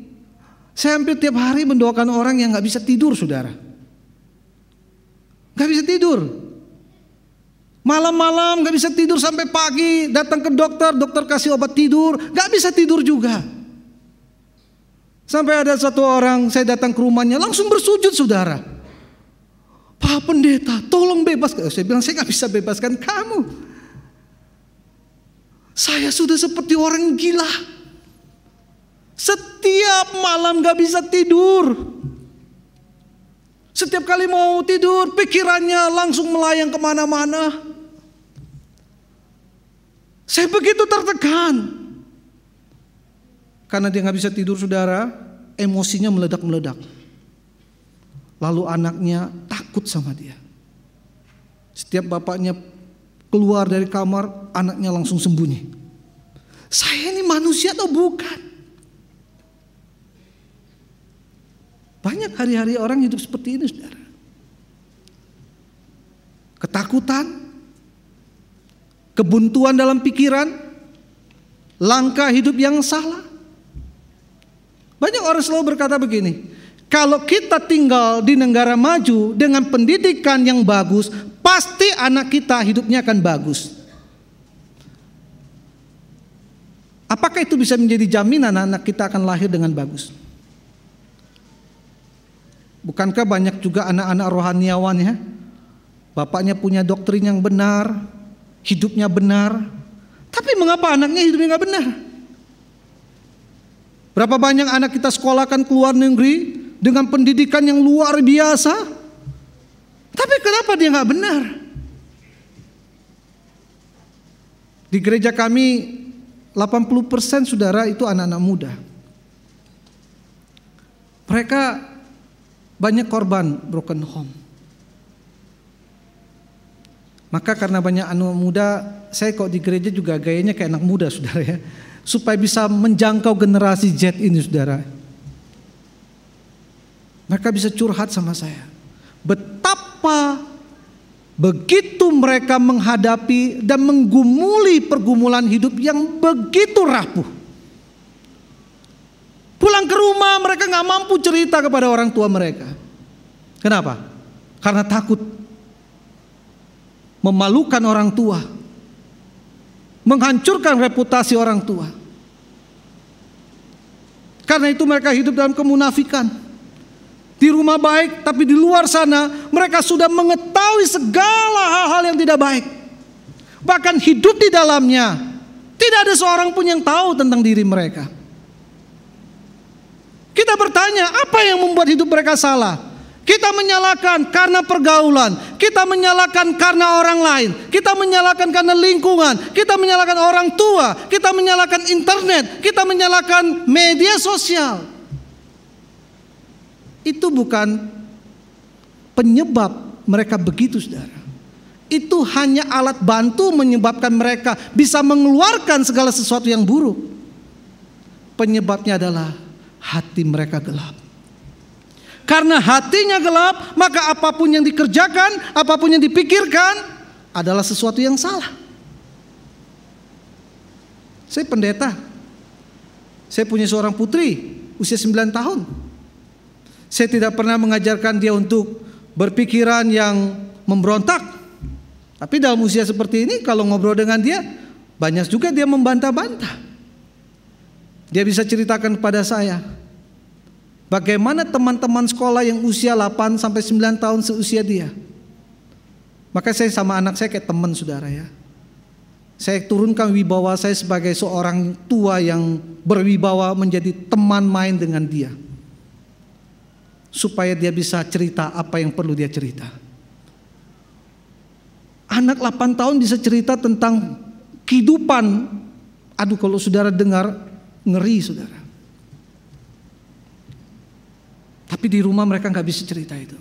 saya hampir tiap hari mendoakan orang yang gak bisa tidur, saudara. Gak bisa tidur. Malam-malam gak bisa tidur sampai pagi, datang ke dokter, dokter kasih obat tidur, gak bisa tidur juga. Sampai ada satu orang, saya datang ke rumahnya langsung bersujud, saudara. Pak Pendeta, tolong bebas. Saya bilang, saya gak bisa bebaskan kamu. Saya sudah seperti orang gila. Setiap malam gak bisa tidur. Setiap kali mau tidur, pikirannya langsung melayang kemana-mana. Saya begitu tertekan. Karena dia gak bisa tidur, saudara, emosinya meledak-meledak. Lalu anaknya takut sama dia. Setiap bapaknya keluar dari kamar, anaknya langsung sembunyi. Saya ini manusia atau bukan? Banyak hari-hari orang hidup seperti ini, saudara. Ketakutan, kebuntuan dalam pikiran, langkah hidup yang salah. Banyak orang selalu berkata begini, kalau kita tinggal di negara maju dengan pendidikan yang bagus, pasti anak kita hidupnya akan bagus. Apakah itu bisa menjadi jaminan anak kita akan lahir dengan bagus? Bukankah banyak juga anak-anak rohaniawan ya, bapaknya punya doktrin yang benar, hidupnya benar, tapi mengapa anaknya hidupnya gak benar? Berapa banyak anak kita sekolahkan ke luar negeri dengan pendidikan yang luar biasa, tapi kenapa dia gak benar? Di gereja kami 80% saudara itu anak-anak muda. Mereka banyak korban broken home. Maka karena banyak anak muda, saya kok di gereja juga gayanya kayak anak muda, saudara ya, supaya bisa menjangkau generasi Z ini, saudara. Mereka bisa curhat sama saya, betapa begitu mereka menghadapi dan menggumuli pergumulan hidup yang begitu rapuh. Pulang ke rumah mereka gak mampu cerita kepada orang tua mereka. Kenapa? Karena takut memalukan orang tua, menghancurkan reputasi orang tua. Karena itu mereka hidup dalam kemunafikan. Di rumah baik, tapi di luar sana mereka sudah mengetahui segala hal-hal yang tidak baik. Bahkan hidup di dalamnya, tidak ada seorang pun yang tahu tentang diri mereka. Kita bertanya, apa yang membuat hidup mereka salah? Kita menyalahkan karena pergaulan, kita menyalahkan karena orang lain, kita menyalahkan karena lingkungan, kita menyalahkan orang tua, kita menyalahkan internet, kita menyalahkan media sosial. Itu bukan penyebab mereka begitu, saudara. Itu hanya alat bantu menyebabkan mereka bisa mengeluarkan segala sesuatu yang buruk. Penyebabnya adalah hati mereka gelap. Karena hatinya gelap, maka apapun yang dikerjakan, apapun yang dipikirkan adalah sesuatu yang salah. Saya pendeta. Saya punya seorang putri usia 9 tahun. Saya tidak pernah mengajarkan dia untuk berpikiran yang memberontak. Tapi dalam usia seperti ini kalau ngobrol dengan dia, banyak juga dia membantah-bantah. Dia bisa ceritakan kepada saya bagaimana teman-teman sekolah yang usia 8 sampai 9 tahun seusia dia. Maka saya sama anak saya kayak teman, saudara ya. Saya turunkan wibawa saya sebagai seorang tua yang berwibawa menjadi teman main dengan dia. Supaya dia bisa cerita apa yang perlu dia cerita. Anak 8 tahun bisa cerita tentang kehidupan. Aduh, kalau saudara dengar ngeri, saudara. Tapi di rumah mereka nggak bisa cerita itu.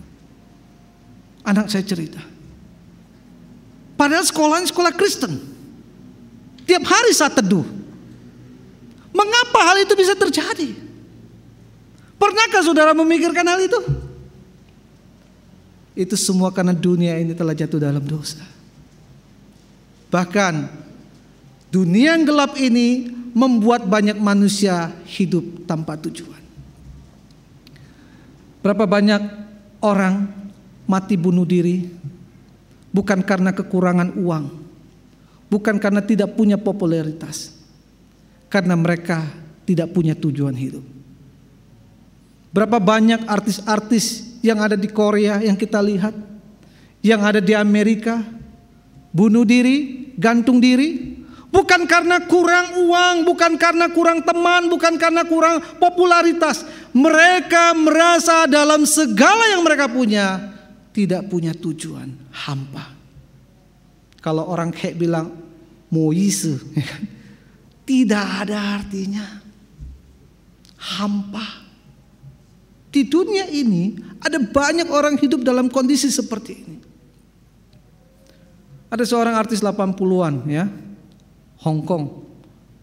Anak saya cerita. Padahal sekolahnya sekolah Kristen. Tiap hari saat teduh. Mengapa hal itu bisa terjadi? Pernahkah saudara memikirkan hal itu? Itu semua karena dunia ini telah jatuh dalam dosa. Bahkan dunia yang gelap ini membuat banyak manusia hidup tanpa tujuan. Berapa banyak orang mati bunuh diri bukan karena kekurangan uang, bukan karena tidak punya popularitas, karena mereka tidak punya tujuan hidup. Berapa banyak artis-artis yang ada di Korea yang kita lihat, yang ada di Amerika, bunuh diri, gantung diri, bukan karena kurang uang, bukan karena kurang teman, bukan karena kurang popularitas. Mereka merasa dalam segala yang mereka punya tidak punya tujuan, hampa. Kalau orang kayak bilang moise, tidak ada artinya, hampa. Di dunia ini ada banyak orang hidup dalam kondisi seperti ini. Ada seorang artis 80-an ya, Hong Kong,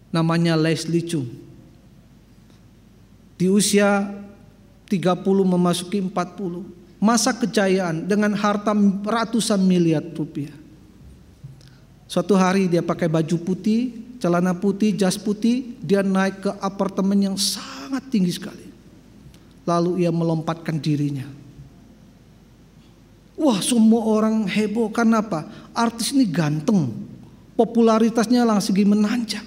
namanya Leslie Cheung. Di usia 30 memasuki 40, masa kejayaan dengan harta ratusan miliar rupiah. Suatu hari dia pakai baju putih, celana putih, jas putih, dia naik ke apartemen yang sangat tinggi sekali. Lalu ia melompatkan dirinya. Wah, semua orang heboh, karena apa? Artis ini ganteng, popularitasnya langsung menanjak.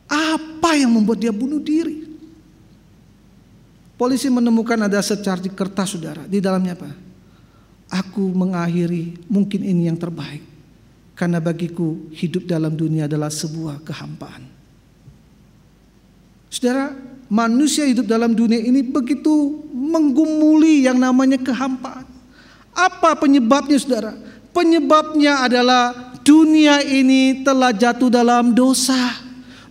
Apa yang membuat dia bunuh diri? Polisi menemukan ada secari kertas, saudara. Di dalamnya apa? Aku mengakhiri, mungkin ini yang terbaik. Karena bagiku hidup dalam dunia adalah sebuah kehampaan. Saudara, manusia hidup dalam dunia ini begitu menggumuli yang namanya kehampaan. Apa penyebabnya, saudara? Penyebabnya adalah dunia ini telah jatuh dalam dosa.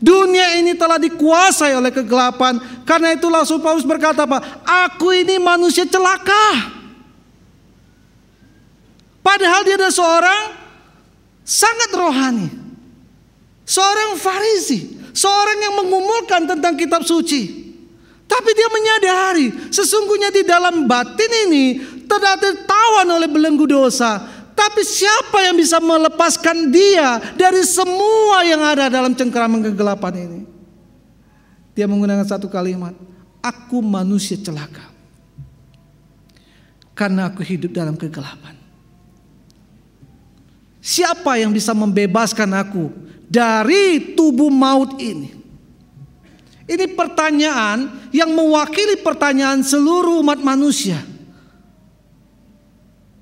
Dunia ini telah dikuasai oleh kegelapan. Karena itu Rasul Paulus berkata apa? Aku ini manusia celaka. Padahal dia adalah seorang sangat rohani, seorang Farisi, seorang yang mengumulkan tentang kitab suci. Tapi dia menyadari sesungguhnya di dalam batin ini telah tertawan oleh belenggu dosa. Tapi siapa yang bisa melepaskan dia dari semua yang ada dalam cengkeraman kegelapan ini? Dia menggunakan satu kalimat, aku manusia celaka karena aku hidup dalam kegelapan. Siapa yang bisa membebaskan aku dari tubuh maut ini? Ini pertanyaan yang mewakili pertanyaan seluruh umat manusia.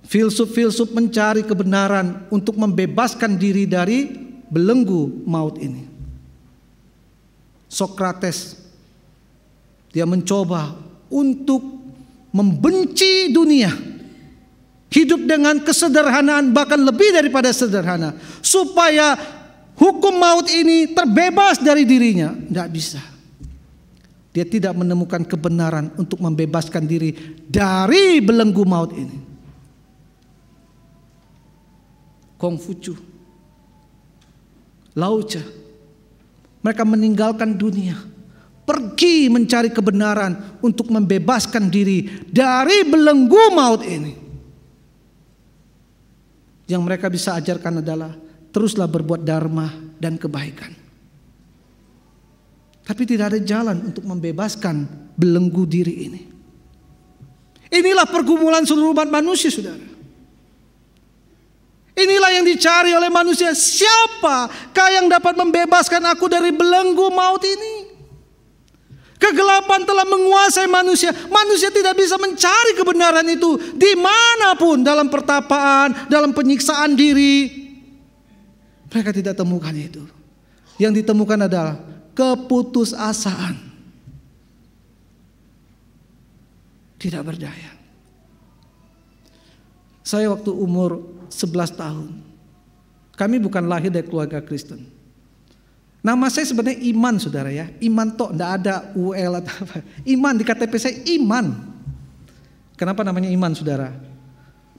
Filsuf-filsuf mencari kebenaran untuk membebaskan diri dari belenggu maut ini. Sokrates, dia mencoba untuk membenci dunia, hidup dengan kesederhanaan bahkan lebih daripada sederhana, supaya hukum maut ini terbebas dari dirinya. Tidak bisa. Dia tidak menemukan kebenaran untuk membebaskan diri dari belenggu maut ini. Kongfucu, Lao Tse, mereka meninggalkan dunia, pergi mencari kebenaran untuk membebaskan diri dari belenggu maut ini. Yang mereka bisa ajarkan adalah teruslah berbuat dharma dan kebaikan. Tapi tidak ada jalan untuk membebaskan belenggu diri ini. Inilah pergumulan seluruh umat manusia, saudara. Inilah yang dicari oleh manusia. Siapakah yang dapat membebaskan aku dari belenggu maut ini? Kegelapan telah menguasai manusia. Manusia tidak bisa mencari kebenaran itu dimanapun, dalam pertapaan, dalam penyiksaan diri. Mereka tidak temukan itu. Yang ditemukan adalah keputusasaan. Tidak berdaya. Saya waktu umur 11 tahun, kami bukan lahir dari keluarga Kristen. Nama saya sebenarnya Iman, saudara ya. Iman tok, tidak ada UL atau apa. Iman, di KTP saya Iman. Kenapa namanya Iman, saudara?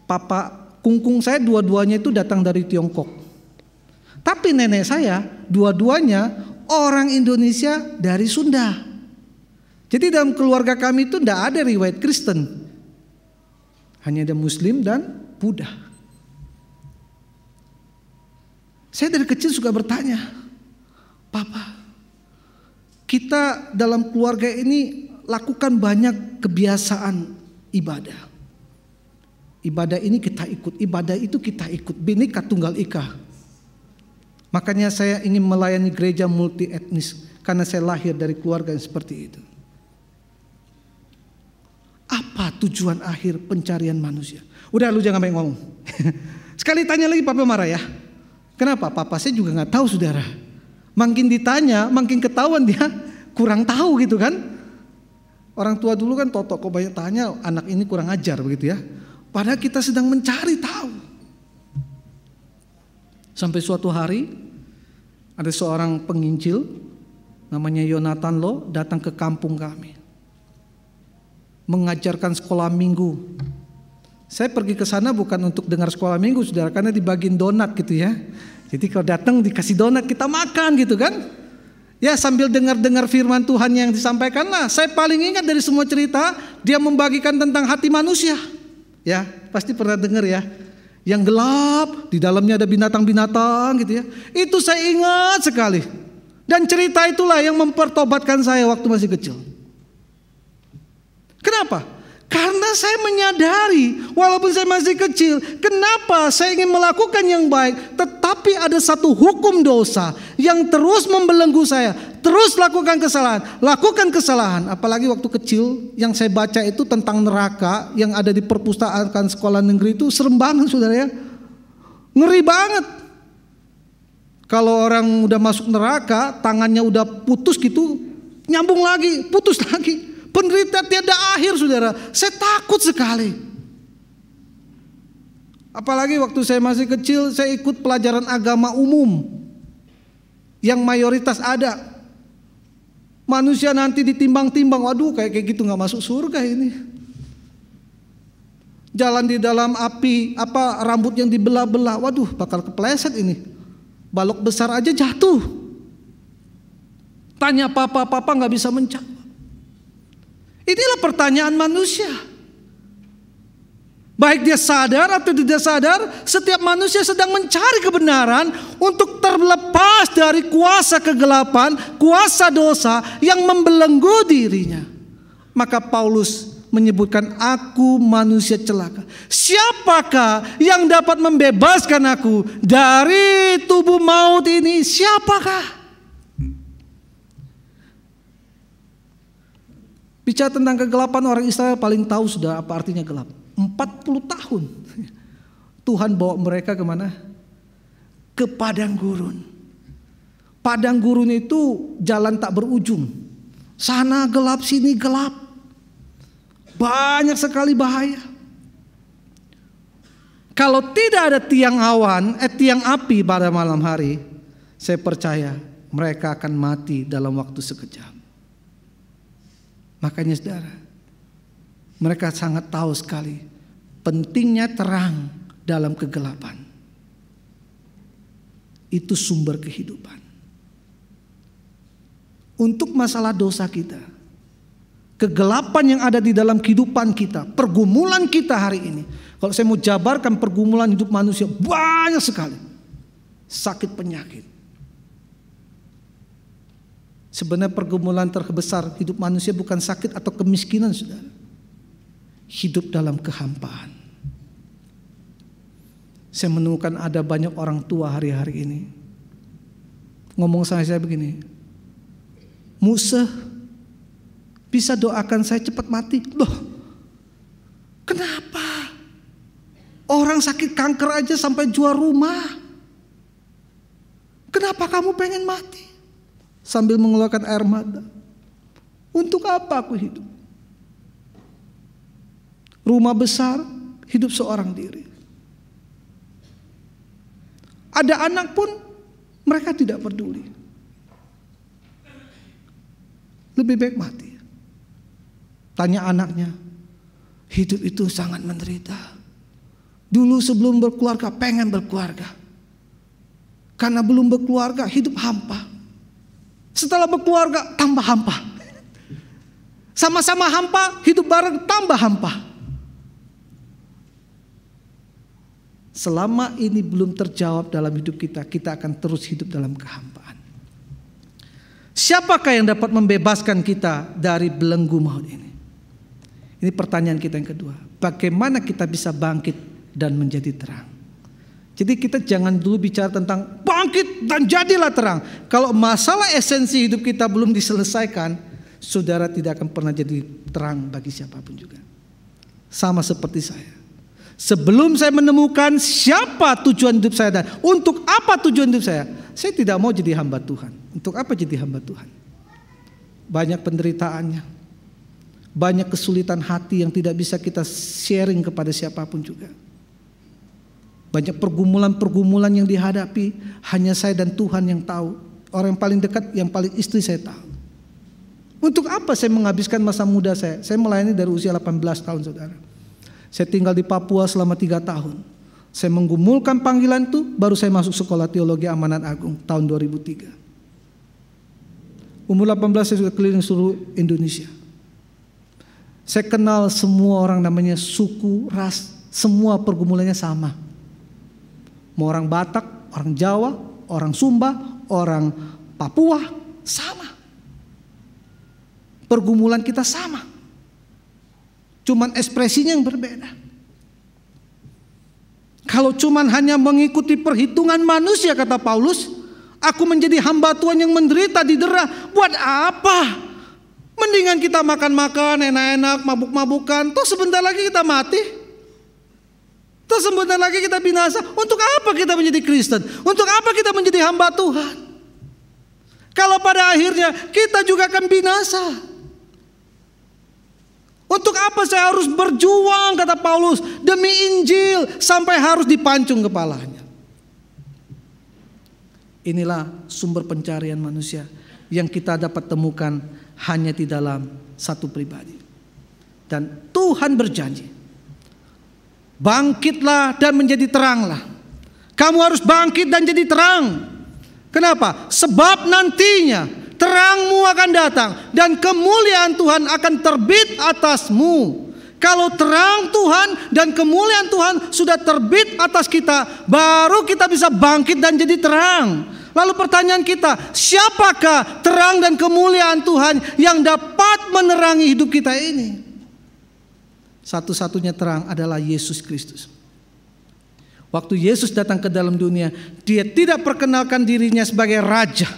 Papa kungkung saya dua-duanya itu datang dari Tiongkok. Tapi nenek saya dua-duanya orang Indonesia dari Sunda. Jadi dalam keluarga kami itu tidak ada riwayat Kristen. Hanya ada Muslim dan Buddha. Saya dari kecil suka bertanya, Papa, kita dalam keluarga ini lakukan banyak kebiasaan ibadah. Ibadah ini kita ikut, ibadah itu kita ikut, Bhinneka Tunggal Ika. Makanya saya ingin melayani gereja multi etnis, karena saya lahir dari keluarga yang seperti itu. Apa tujuan akhir pencarian manusia? Udah, lu jangan banyak ngomong. Sekali tanya lagi Papa marah ya. Kenapa? Papa saya juga nggak tahu, saudara. Makin ditanya, makin ketahuan dia kurang tahu gitu kan. Orang tua dulu kan totok kok banyak tanya, anak ini kurang ajar begitu ya. Padahal kita sedang mencari tahu. Sampai suatu hari ada seorang penginjil namanya Yonatan Lo datang ke kampung kami, mengajarkan sekolah minggu. Saya pergi ke sana bukan untuk dengar sekolah minggu, saudara, karena dibagiin donat gitu ya. Jadi kalau datang dikasih donat kita makan gitu kan. Ya sambil dengar-dengar firman Tuhan yang disampaikan lah. Saya paling ingat dari semua cerita, dia membagikan tentang hati manusia. Ya pasti pernah dengar ya. Yang gelap, di dalamnya ada binatang-binatang gitu ya. Itu saya ingat sekali. Dan cerita itulah yang mempertobatkan saya waktu masih kecil. Kenapa? Karena saya menyadari walaupun saya masih kecil, kenapa saya ingin melakukan yang baik, tetapi ada satu hukum dosa yang terus membelenggu saya. Terus lakukan kesalahan. Apalagi waktu kecil yang saya baca itu tentang neraka yang ada di perpustakaan sekolah negeri itu serem banget, saudara ya. Ngeri banget. Kalau orang udah masuk neraka, tangannya udah putus gitu, nyambung lagi, putus lagi. Penderitaan tiada akhir, saudara. Saya takut sekali. Apalagi waktu saya masih kecil, saya ikut pelajaran agama umum yang mayoritas ada. Manusia nanti ditimbang-timbang, waduh kayak gitu nggak masuk surga ini. Jalan di dalam api, rambut yang dibelah-belah, waduh bakal kepleset ini. Balok besar aja jatuh. Tanya papa nggak bisa menjawab. Inilah pertanyaan manusia. Baik dia sadar atau tidak sadar, setiap manusia sedang mencari kebenaran untuk terlepas dari kuasa kegelapan, kuasa dosa yang membelenggu dirinya. Maka Paulus menyebutkan, aku manusia celaka. Siapakah yang dapat membebaskan aku dari tubuh maut ini? Siapakah? Bicara tentang kegelapan, orang Israel paling tahu sudah apa artinya gelap. 40 tahun Tuhan bawa mereka kemana? Ke padang gurun. Padang gurun itu jalan tak berujung. Sana gelap, sini gelap. banyak sekali bahaya. Kalau tidak ada tiang api pada malam hari, saya percaya mereka akan mati dalam waktu sekejap. Makanya saudara, mereka sangat tahu sekali pentingnya terang dalam kegelapan. Itu sumber kehidupan. Untuk masalah dosa kita, kegelapan yang ada di dalam kehidupan kita, pergumulan kita hari ini. Kalau saya mau jabarkan pergumulan hidup manusia, banyak sekali. Sakit penyakit. Sebenarnya pergumulan terbesar hidup manusia bukan sakit atau kemiskinan, saudara. Hidup dalam kehampaan. Saya menemukan ada banyak orang tua hari-hari ini ngomong sama saya begini, Musa, bisa doakan saya cepat mati? Loh, kenapa? Orang sakit kanker aja sampai jual rumah. Kenapa kamu pengen mati? Sambil mengeluarkan air mata. Untuk apa aku hidup? Rumah besar, hidup seorang diri. Ada anak pun mereka tidak peduli. Lebih baik mati. Tanya anaknya, hidup itu sangat menderita. Dulu sebelum berkeluarga pengen berkeluarga. Karena belum berkeluarga hidup hampa. Setelah berkeluarga tambah hampa. Sama-sama hampa, hidup bareng tambah hampa. Selama ini belum terjawab dalam hidup kita, kita akan terus hidup dalam kehampaan. Siapakah yang dapat membebaskan kita dari belenggu maut ini? Ini pertanyaan kita yang kedua. Bagaimana kita bisa bangkit dan menjadi terang? Jadi kita jangan dulu bicara tentang bangkit dan jadilah terang. Kalau masalah esensi hidup kita belum diselesaikan, saudara tidak akan pernah jadi terang bagi siapapun juga. Sama seperti saya. Sebelum saya menemukan siapa tujuan hidup saya dan untuk apa tujuan hidup saya tidak mau jadi hamba Tuhan. Untuk apa jadi hamba Tuhan? Banyak penderitaannya, banyak kesulitan hati yang tidak bisa kita sharing kepada siapapun juga. Banyak pergumulan-pergumulan yang dihadapi hanya saya dan Tuhan yang tahu. Orang yang paling dekat, yang paling istri saya tahu. Untuk apa saya menghabiskan masa muda saya? Saya melayani dari usia 18 tahun, saudara. Saya tinggal di Papua selama 3 tahun. Saya menggumulkan panggilan itu, baru saya masuk sekolah teologi Amanat Agung tahun 2003. Umur 18 saya sudah keliling seluruh Indonesia. Saya kenal semua orang, namanya suku, ras, semua pergumulannya sama. Mau orang Batak, orang Jawa, orang Sumba, orang Papua, sama. Pergumulan kita sama. Cuman ekspresinya yang berbeda. Kalau cuman hanya mengikuti perhitungan manusia, kata Paulus, aku menjadi hamba Tuhan yang menderita, didera. Buat apa? Mendingan kita makan-makan, enak-enak, mabuk-mabukan. Toh sebentar lagi kita mati. Toh sebentar lagi kita binasa. Untuk apa kita menjadi Kristen? Untuk apa kita menjadi hamba Tuhan? Kalau pada akhirnya kita juga akan binasa. Untuk apa saya harus berjuang, kata Paulus, demi Injil sampai harus dipancung kepalanya? Inilah sumber pencarian manusia yang kita dapat temukan hanya di dalam satu pribadi. Dan Tuhan berjanji, bangkitlah dan menjadi teranglah. Kamu harus bangkit dan jadi terang. Kenapa? Sebab nantinya terangmu akan datang dan kemuliaan Tuhan akan terbit atasmu. Kalau terang Tuhan dan kemuliaan Tuhan sudah terbit atas kita, baru kita bisa bangkit dan jadi terang. Lalu pertanyaan kita, siapakah terang dan kemuliaan Tuhan yang dapat menerangi hidup kita ini? Satu-satunya terang adalah Yesus Kristus. Waktu Yesus datang ke dalam dunia, dia tidak perkenalkan dirinya sebagai raja.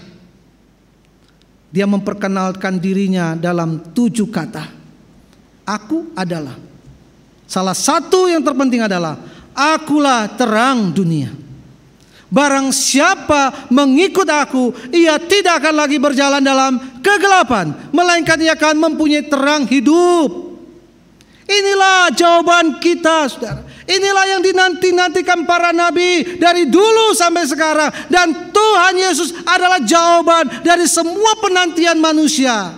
Dia memperkenalkan dirinya dalam 7 kata. Aku adalah. Salah satu yang terpenting adalah, akulah terang dunia. Barang siapa mengikut aku, ia tidak akan lagi berjalan dalam kegelapan, melainkan ia akan mempunyai terang hidup. Inilah jawaban kita, saudara. Inilah yang dinanti-nantikan para nabi dari dulu sampai sekarang. Dan Tuhan Yesus adalah jawaban dari semua penantian manusia.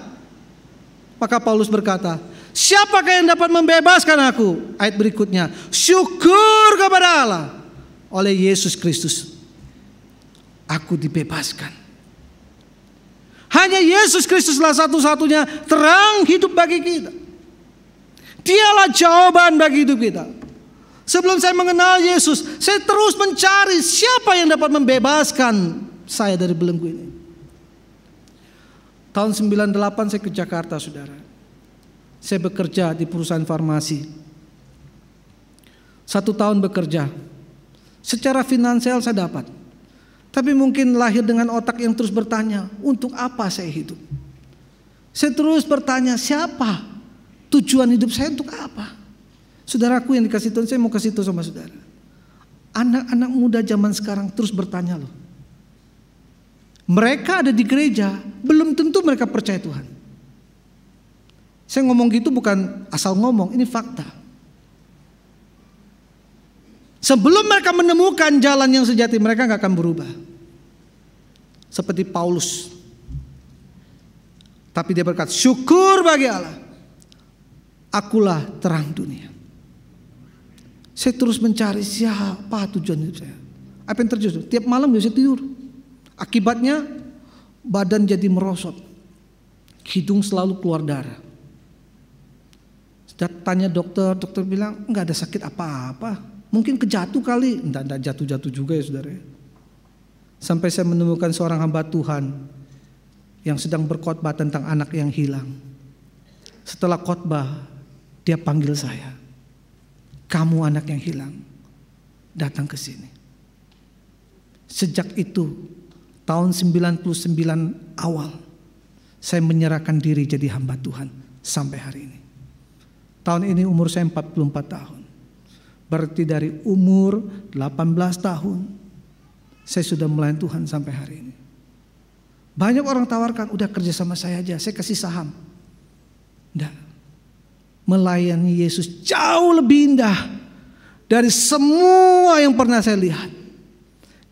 Maka Paulus berkata, siapakah yang dapat membebaskan aku? Ayat berikutnya, syukur kepada Allah, oleh Yesus Kristus aku dibebaskan. Hanya Yesus Kristuslah satu-satunya terang hidup bagi kita. Dialah jawaban bagi hidup kita. Sebelum saya mengenal Yesus, saya terus mencari siapa yang dapat membebaskan saya dari belenggu ini. Tahun 98 saya ke Jakarta, saudara. Saya bekerja di perusahaan farmasi. 1 tahun bekerja. Secara finansial saya dapat. Tapi mungkin lahir dengan otak yang terus bertanya, untuk apa saya hidup? Saya terus bertanya, siapa? Tujuan hidup saya untuk apa? Saudaraku yang dikasih Tuhan, saya mau kasih tahu sama saudara. Anak-anak muda zaman sekarang terus bertanya loh. Mereka ada di gereja, belum tentu mereka percaya Tuhan. Saya ngomong gitu bukan asal ngomong, ini fakta. Sebelum mereka menemukan jalan yang sejati, mereka gak akan berubah. Seperti Paulus. Tapi dia berkata, syukur bagi Allah, akulah terang dunia. Saya terus mencari siapa tujuan hidup saya. Apa yang terjadi? Tiap malam gak bisa tidur. Akibatnya badan jadi merosot. Hidung selalu keluar darah. Tanya dokter, dokter bilang enggak ada sakit apa-apa. Mungkin kejatuh kali. Enggak jatuh-jatuh juga ya saudara. Sampai saya menemukan seorang hamba Tuhan yang sedang berkhotbah tentang anak yang hilang. Setelah khotbah, dia panggil saya. Kamu anak yang hilang, datang ke sini. Sejak itu, tahun 99 awal, saya menyerahkan diri jadi hamba Tuhan sampai hari ini. Tahun ini umur saya 44 tahun. Berarti dari umur 18 tahun, saya sudah melayani Tuhan sampai hari ini. Banyak orang tawarkan, udah kerja sama saya aja, saya kasih saham. Enggak. Melayani Yesus jauh lebih indah dari semua yang pernah saya lihat.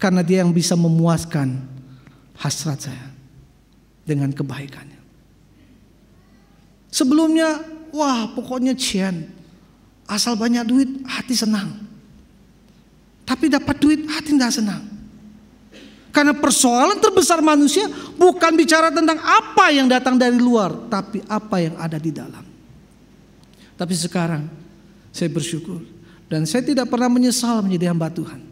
Karena dia yang bisa memuaskan hasrat saya dengan kebaikannya. Sebelumnya, wah pokoknya cian. Asal banyak duit, hati senang. Tapi dapat duit, hati tidak senang. Karena persoalan terbesar manusia bukan bicara tentang apa yang datang dari luar, tapi apa yang ada di dalam. Tapi sekarang saya bersyukur dan saya tidak pernah menyesal menjadi hamba Tuhan.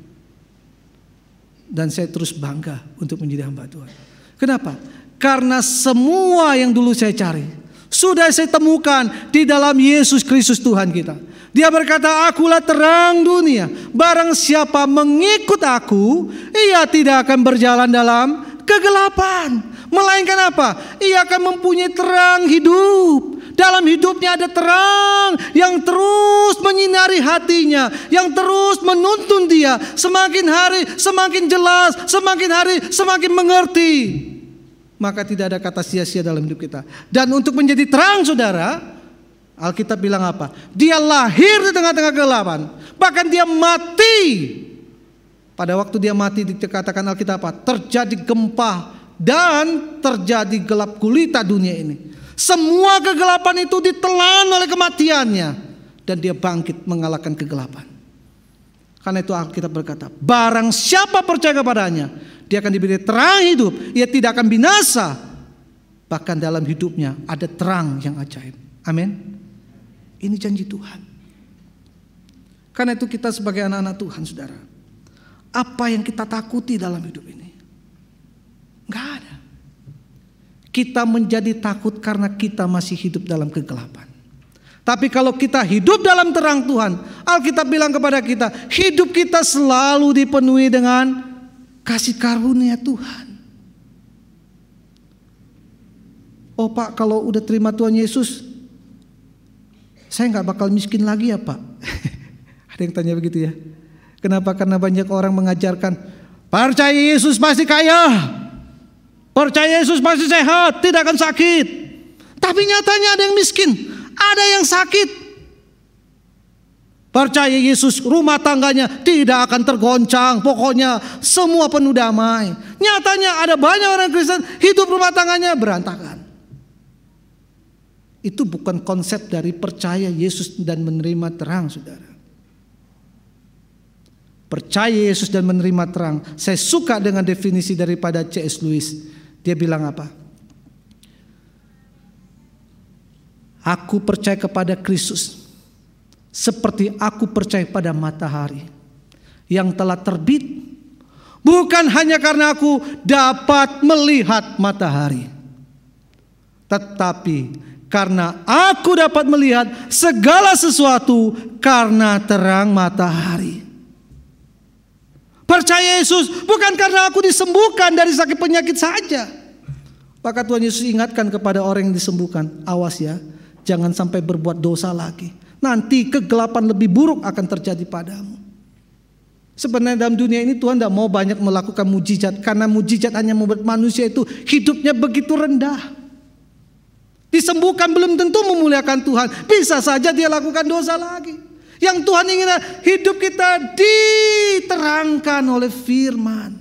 Dan saya terus bangga untuk menjadi hamba Tuhan. Kenapa? Karena semua yang dulu saya cari sudah saya temukan di dalam Yesus Kristus Tuhan kita. Dia berkata, akulah terang dunia. Barang siapa mengikut aku, ia tidak akan berjalan dalam kegelapan. Melainkan apa? Ia akan mempunyai terang hidup. Dalam hidupnya ada terang yang terus menyinari hatinya, yang terus menuntun dia. Semakin hari semakin jelas, semakin hari semakin mengerti. Maka tidak ada kata sia-sia dalam hidup kita. Dan untuk menjadi terang saudara, Alkitab bilang apa? Dia lahir di tengah-tengah kegelapan. Bahkan dia mati. Pada waktu dia mati dikatakan Alkitab apa? Terjadi gempa dan terjadi gelap gulita dunia ini. Semua kegelapan itu ditelan oleh kematiannya. Dan dia bangkit mengalahkan kegelapan. Karena itu Alkitab berkata, barang siapa percaya kepadanya, dia akan diberi terang hidup. Ia tidak akan binasa. Bahkan dalam hidupnya ada terang yang ajaib. Amin. Ini janji Tuhan. Karena itu kita sebagai anak-anak Tuhan saudara, apa yang kita takuti dalam hidup ini? Enggak ada. Kita menjadi takut karena kita masih hidup dalam kegelapan. Tapi kalau kita hidup dalam terang Tuhan, Alkitab bilang kepada kita, hidup kita selalu dipenuhi dengan kasih karunia Tuhan. Oh Pak, kalau udah terima Tuhan Yesus, saya gak bakal miskin lagi ya Pak? Ada yang tanya begitu ya. Kenapa? Karena banyak orang mengajarkan, percaya Yesus pasti kaya. Percaya Yesus pasti sehat, tidak akan sakit. Tapi nyatanya ada yang miskin, ada yang sakit. Percaya Yesus, rumah tangganya tidak akan tergoncang. Pokoknya semua penuh damai. Nyatanya ada banyak orang Kristen hidup rumah tangganya berantakan. Itu bukan konsep dari percaya Yesus dan menerima terang, saudara. Percaya Yesus dan menerima terang. Saya suka dengan definisi daripada C.S. Lewis. Dia bilang apa? Aku percaya kepada Kristus seperti aku percaya pada matahari yang telah terbit, bukan hanya karena aku dapat melihat matahari, tetapi karena aku dapat melihat segala sesuatu karena terang matahari. Percaya Yesus bukan karena aku disembuhkan dari sakit penyakit saja. Maka Tuhan Yesus ingatkan kepada orang yang disembuhkan, awas ya, jangan sampai berbuat dosa lagi. Nanti kegelapan lebih buruk akan terjadi padamu. Sebenarnya dalam dunia ini Tuhan tidak mau banyak melakukan mujizat, karena mujizat hanya membuat manusia itu hidupnya begitu rendah. Disembuhkan belum tentu memuliakan Tuhan. Bisa saja dia lakukan dosa lagi. Yang Tuhan ingin hidup kita diterangkan oleh firman.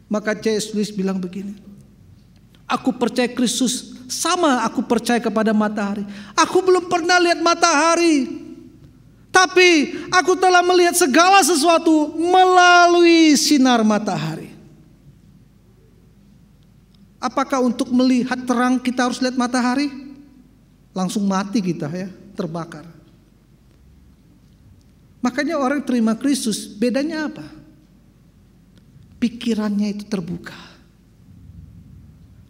Maka C.S. Lewis bilang begini, aku percaya Kristus sama aku percaya kepada matahari. Aku belum pernah lihat matahari, tapi aku telah melihat segala sesuatu melalui sinar matahari. Apakah untuk melihat terang kita harus lihat matahari? Langsung mati kita ya, terbakar. Makanya orang terima Kristus, bedanya apa? Pikirannya itu terbuka,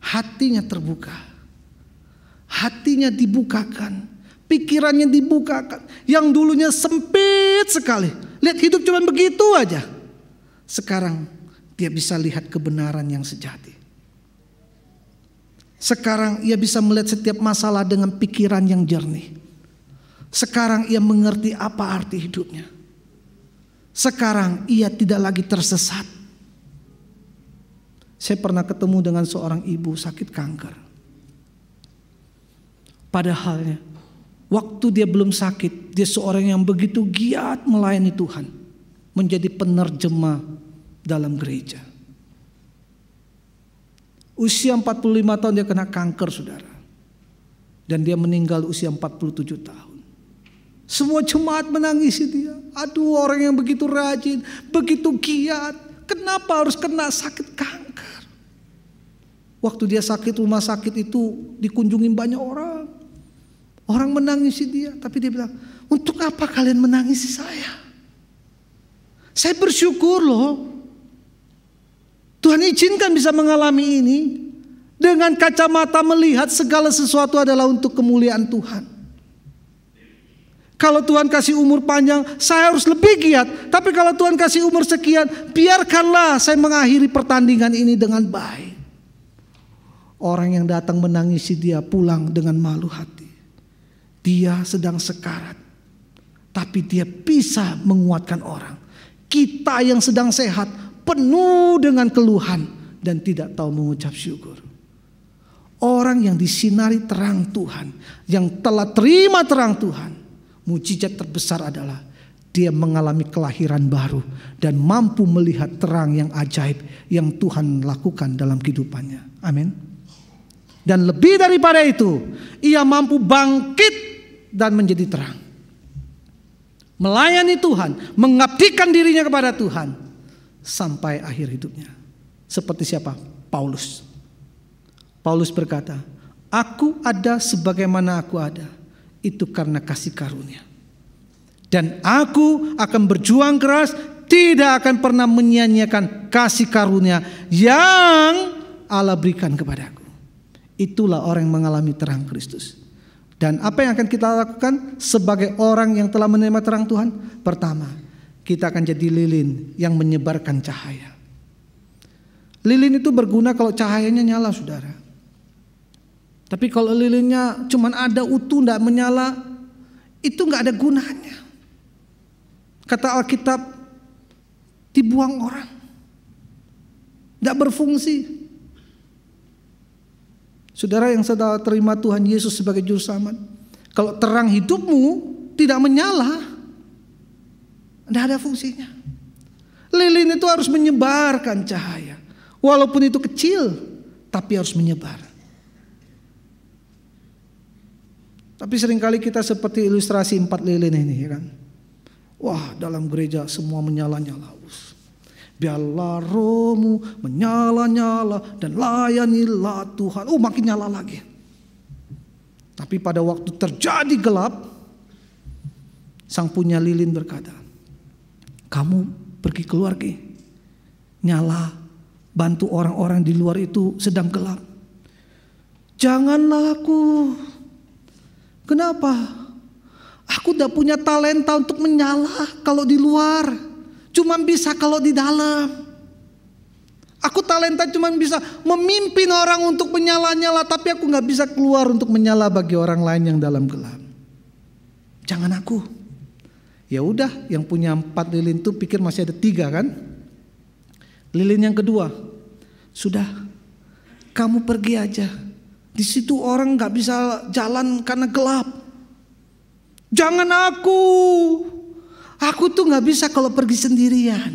hatinya terbuka. Hatinya dibukakan, pikirannya dibukakan. Yang dulunya sempit sekali, lihat hidup cuma begitu aja, sekarang dia bisa lihat kebenaran yang sejati. Sekarang ia bisa melihat setiap masalah dengan pikiran yang jernih. Sekarang ia mengerti apa arti hidupnya. Sekarang ia tidak lagi tersesat. Saya pernah ketemu dengan seorang ibu sakit kanker. Padahalnya waktu dia belum sakit, dia seorang yang begitu giat melayani Tuhan, menjadi penerjemah dalam gereja. Usia 45 tahun dia kena kanker, saudara. Dan dia meninggal usia 47 tahun. Semua jemaat menangisi dia. Aduh, orang yang begitu rajin, begitu giat, kenapa harus kena sakit kanker? Waktu dia sakit, rumah sakit itu dikunjungi banyak orang. Orang menangisi dia, tapi dia bilang, untuk apa kalian menangisi saya? Saya bersyukur loh, Tuhan izinkan bisa mengalami ini. Dengan kacamata melihat segala sesuatu adalah untuk kemuliaan Tuhan. Kalau Tuhan kasih umur panjang, saya harus lebih giat. Tapi kalau Tuhan kasih umur sekian, biarkanlah saya mengakhiri pertandingan ini dengan baik. Orang yang datang menangisi dia pulang dengan malu hati. Dia sedang sekarat, tapi dia bisa menguatkan orang. Kita yang sedang sehat, penuh dengan keluhan dan tidak tahu mengucap syukur. Orang yang disinari terang Tuhan, yang telah terima terang Tuhan, mujizat terbesar adalah dia mengalami kelahiran baru dan mampu melihat terang yang ajaib yang Tuhan lakukan dalam kehidupannya. Amin. Dan lebih daripada itu, ia mampu bangkit dan menjadi terang. Melayani Tuhan, mengabdikan dirinya kepada Tuhan sampai akhir hidupnya. Seperti siapa? Paulus. Paulus berkata, aku ada sebagaimana aku ada, itu karena kasih karunia. Dan aku akan berjuang keras, tidak akan pernah menyia-nyiakan kasih karunia yang Allah berikan kepadaku. Itulah orang yang mengalami terang Kristus. Dan apa yang akan kita lakukan sebagai orang yang telah menerima terang Tuhan? Pertama, kita akan jadi lilin yang menyebarkan cahaya. Lilin itu berguna kalau cahayanya nyala, saudara. Tapi kalau lilinnya cuma ada utuh, tidak menyala, itu nggak ada gunanya. Kata Alkitab, dibuang orang, tidak berfungsi. Saudara yang sudah terima Tuhan Yesus sebagai juru selamat, kalau terang hidupmu tidak menyala, tidak ada fungsinya. Lilin itu harus menyebarkan cahaya. Walaupun itu kecil, tapi harus menyebar. Tapi seringkali kita seperti ilustrasi 4 lilin ini, ya kan? Wah, dalam gereja semua menyala-nyala. Biarlah rohmu menyala-nyala dan layanilah Tuhan. Makin nyala lagi. Tapi pada waktu terjadi gelap, sang punya lilin berkata, kamu pergi keluar, nyala, bantu orang-orang di luar itu sedang gelap. Janganlah aku. Kenapa? Aku udah punya talenta untuk menyala kalau di luar. Cuma bisa kalau di dalam. Aku talenta cuma bisa memimpin orang untuk menyala-nyala, tapi aku gak bisa keluar untuk menyala bagi orang lain yang dalam gelap. Jangan aku. Ya udah, yang punya 4 lilin itu pikir masih ada 3 kan? Lilin yang kedua, sudah, kamu pergi aja. Di situ orang gak bisa jalan karena gelap. Jangan aku. Aku tuh gak bisa kalau pergi sendirian.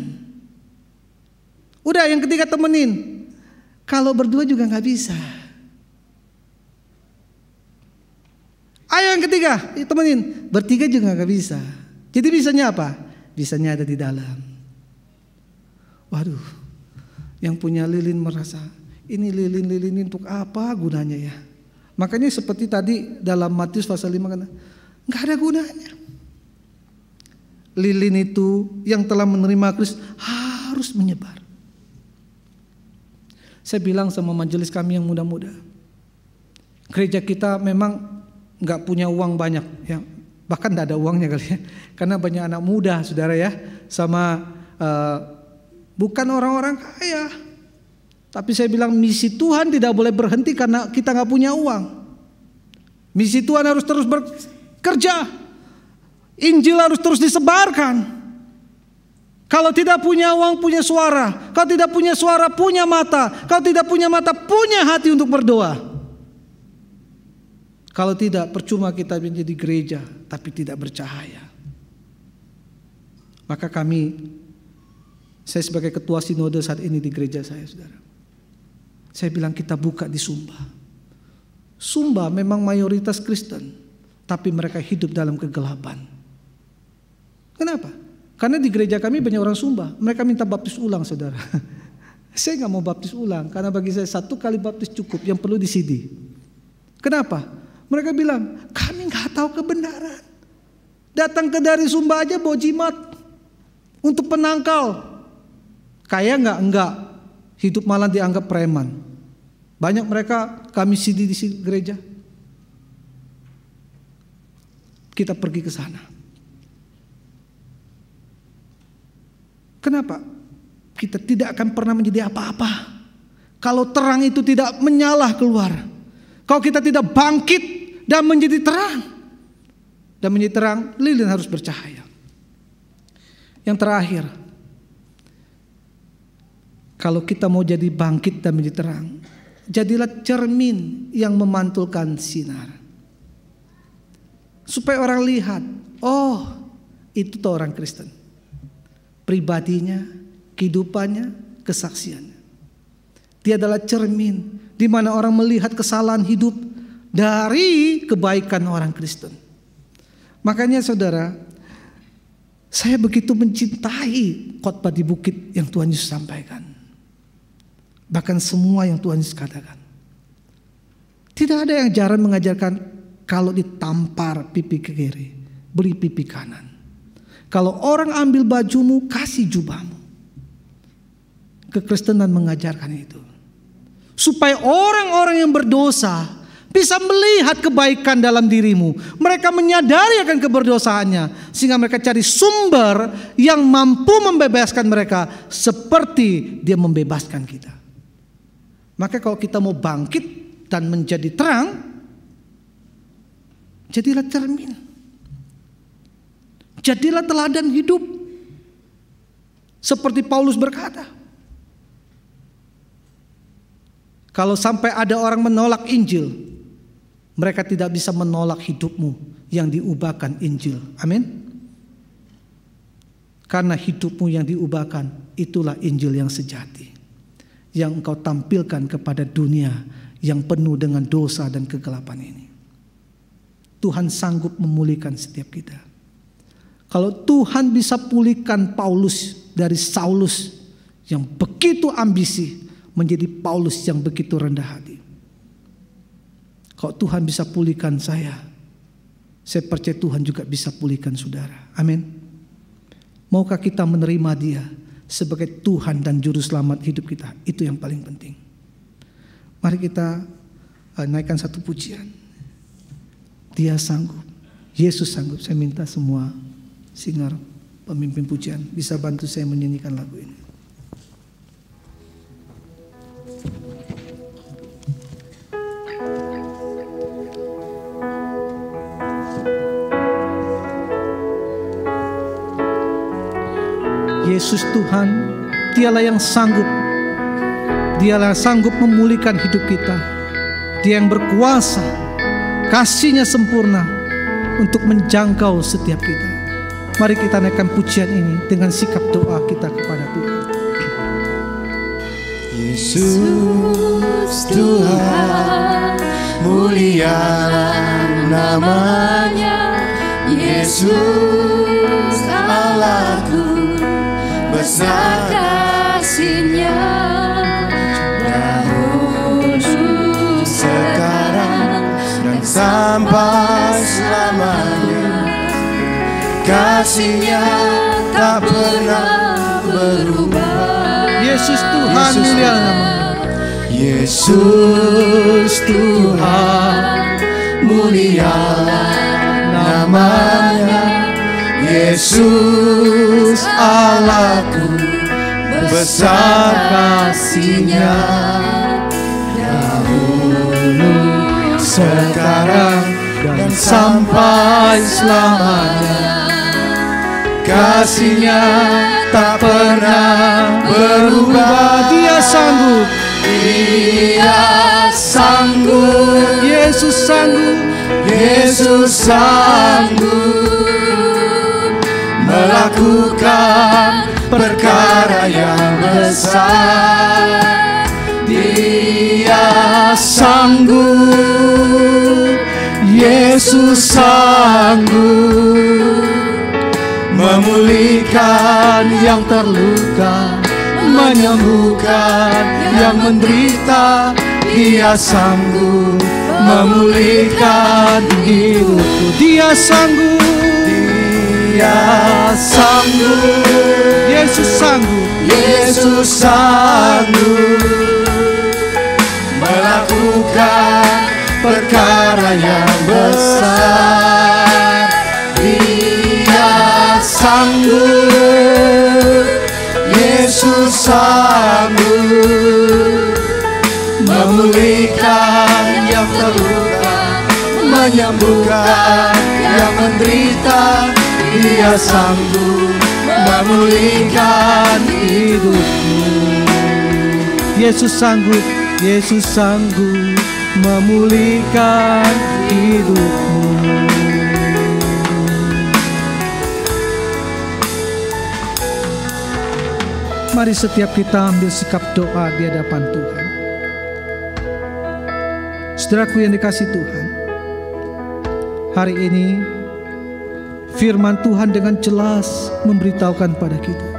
Udah, yang ketiga temenin. Kalau berdua juga gak bisa. Ayo yang ketiga, temenin. Bertiga juga gak bisa. Jadi bisanya apa? Bisanya ada di dalam. Waduh, yang punya lilin merasa, ini lilin-lilin untuk apa gunanya ya? Makanya seperti tadi dalam Matius pasal 5 kan, gak ada gunanya. Lilin itu yang telah menerima Kristus harus menyebar. Saya bilang sama majelis kami yang muda-muda, gereja kita memang gak punya uang banyak, ya. Bahkan gak ada uangnya kali ya, karena banyak anak muda saudara ya, sama bukan orang-orang kaya. Tapi saya bilang misi Tuhan tidak boleh berhenti karena kita gak punya uang. Misi Tuhan harus terus bekerja. Injil harus terus disebarkan. Kalau tidak punya uang, punya suara. Kalau tidak punya suara, punya mata. Kalau tidak punya mata, punya hati untuk berdoa. Kalau tidak, percuma kita menjadi gereja tapi tidak bercahaya. Maka saya sebagai ketua sinode saat ini di gereja saya, saudara, saya bilang kita buka di Sumba. Sumba memang mayoritas Kristen, tapi mereka hidup dalam kegelapan. Kenapa? Karena di gereja kami banyak orang Sumba. Mereka minta baptis ulang, saudara. Saya gak mau baptis ulang, karena bagi saya 1 kali baptis cukup, yang perlu di CD. Kenapa? Mereka bilang, kami gak tahu kebenaran. Datang ke dari Sumba aja bawa jimat untuk penangkal. Kaya gak? Enggak. Hidup malah dianggap preman. Banyak mereka kami CD di gereja. Kita pergi ke sana. Kenapa? Kita tidak akan pernah menjadi apa-apa kalau terang itu tidak menyala keluar. Kalau kita tidak bangkit dan menjadi terang. Dan menjadi terang, lilin harus bercahaya. Yang terakhir, kalau kita mau jadi bangkit dan menjadi terang, jadilah cermin yang memantulkan sinar. Supaya orang lihat, oh itu tuh orang Kristen. Pribadinya, kehidupannya, kesaksiannya. Dia adalah cermin di mana orang melihat kesalahan hidup dari kebaikan orang Kristen. Makanya saudara, saya begitu mencintai khotbah di bukit yang Tuhan Yesus sampaikan. Bahkan semua yang Tuhan Yesus katakan. Tidak ada yang jarang mengajarkan kalau ditampar pipi ke kiri, beri pipi kanan. Kalau orang ambil bajumu, kasih jubahmu. Kekristenan mengajarkan itu. Supaya orang-orang yang berdosa bisa melihat kebaikan dalam dirimu. Mereka menyadari akan keberdosaannya. Sehingga mereka cari sumber yang mampu membebaskan mereka. Seperti dia membebaskan kita. Maka kalau kita mau bangkit dan menjadi terang, jadilah cermin. Jadilah teladan hidup. Seperti Paulus berkata, kalau sampai ada orang menolak Injil, mereka tidak bisa menolak hidupmu yang diubahkan Injil. Amin. Karena hidupmu yang diubahkan, itulah Injil yang sejati, yang engkau tampilkan kepada dunia yang penuh dengan dosa dan kegelapan ini. Tuhan sanggup memulihkan setiap kita. Kalau Tuhan bisa pulihkan Paulus dari Saulus yang begitu ambisi menjadi Paulus yang begitu rendah hati. Kalau Tuhan bisa pulihkan saya percaya Tuhan juga bisa pulihkan saudara. Amin. Maukah kita menerima Dia sebagai Tuhan dan Juru Selamat hidup kita? Itu yang paling penting. Mari kita naikkan satu pujian. Dia sanggup, Yesus sanggup. Saya minta semua singer, pemimpin pujian bisa bantu saya menyanyikan lagu ini. Yesus Tuhan, Dialah yang sanggup. Dialah yang sanggup memulihkan hidup kita. Dia yang berkuasa, kasih-Nya sempurna untuk menjangkau setiap kita. Mari kita naikkan pujian ini dengan sikap doa kita kepada Tuhan. Yesus Tuhan, mulialah nama-Nya. Yesus Allahku, besar kasih-Nya, dahulu, sekarang, dan sampai selamanya. Kasih-Nya tak pernah berubah. Yesus Tuhan, mulia nama-Nya. Yesus Tuhan, mulialah nama-Nya. Yesus Allahku, besar kasih-Nya, dahulu, sekarang, dan sampai selamanya. Kasih-Nya tak pernah berubah. Dia sanggup. Dia sanggup. Yesus sanggup. Yesus sanggup melakukan perkara yang besar. Dia sanggup. Yesus sanggup memulihkan yang terluka, menyembuhkan yang menderita. Dia sanggup memulihkan hidupku. Dia sanggup. Dia sanggup. Yesus sanggup. Yesus sanggup melakukan perkara yang besar. Dia sanggup. Yesus sanggup memulihkan yang terluka, menyembuhkan yang menderita. Dia sanggup memulihkan hidupmu. Yesus sanggup. Yesus sanggup memulihkan hidupmu. Mari setiap kita ambil sikap doa di hadapan Tuhan. Saudaraku yang dikasih Tuhan, hari ini firman Tuhan dengan jelas memberitahukan pada kita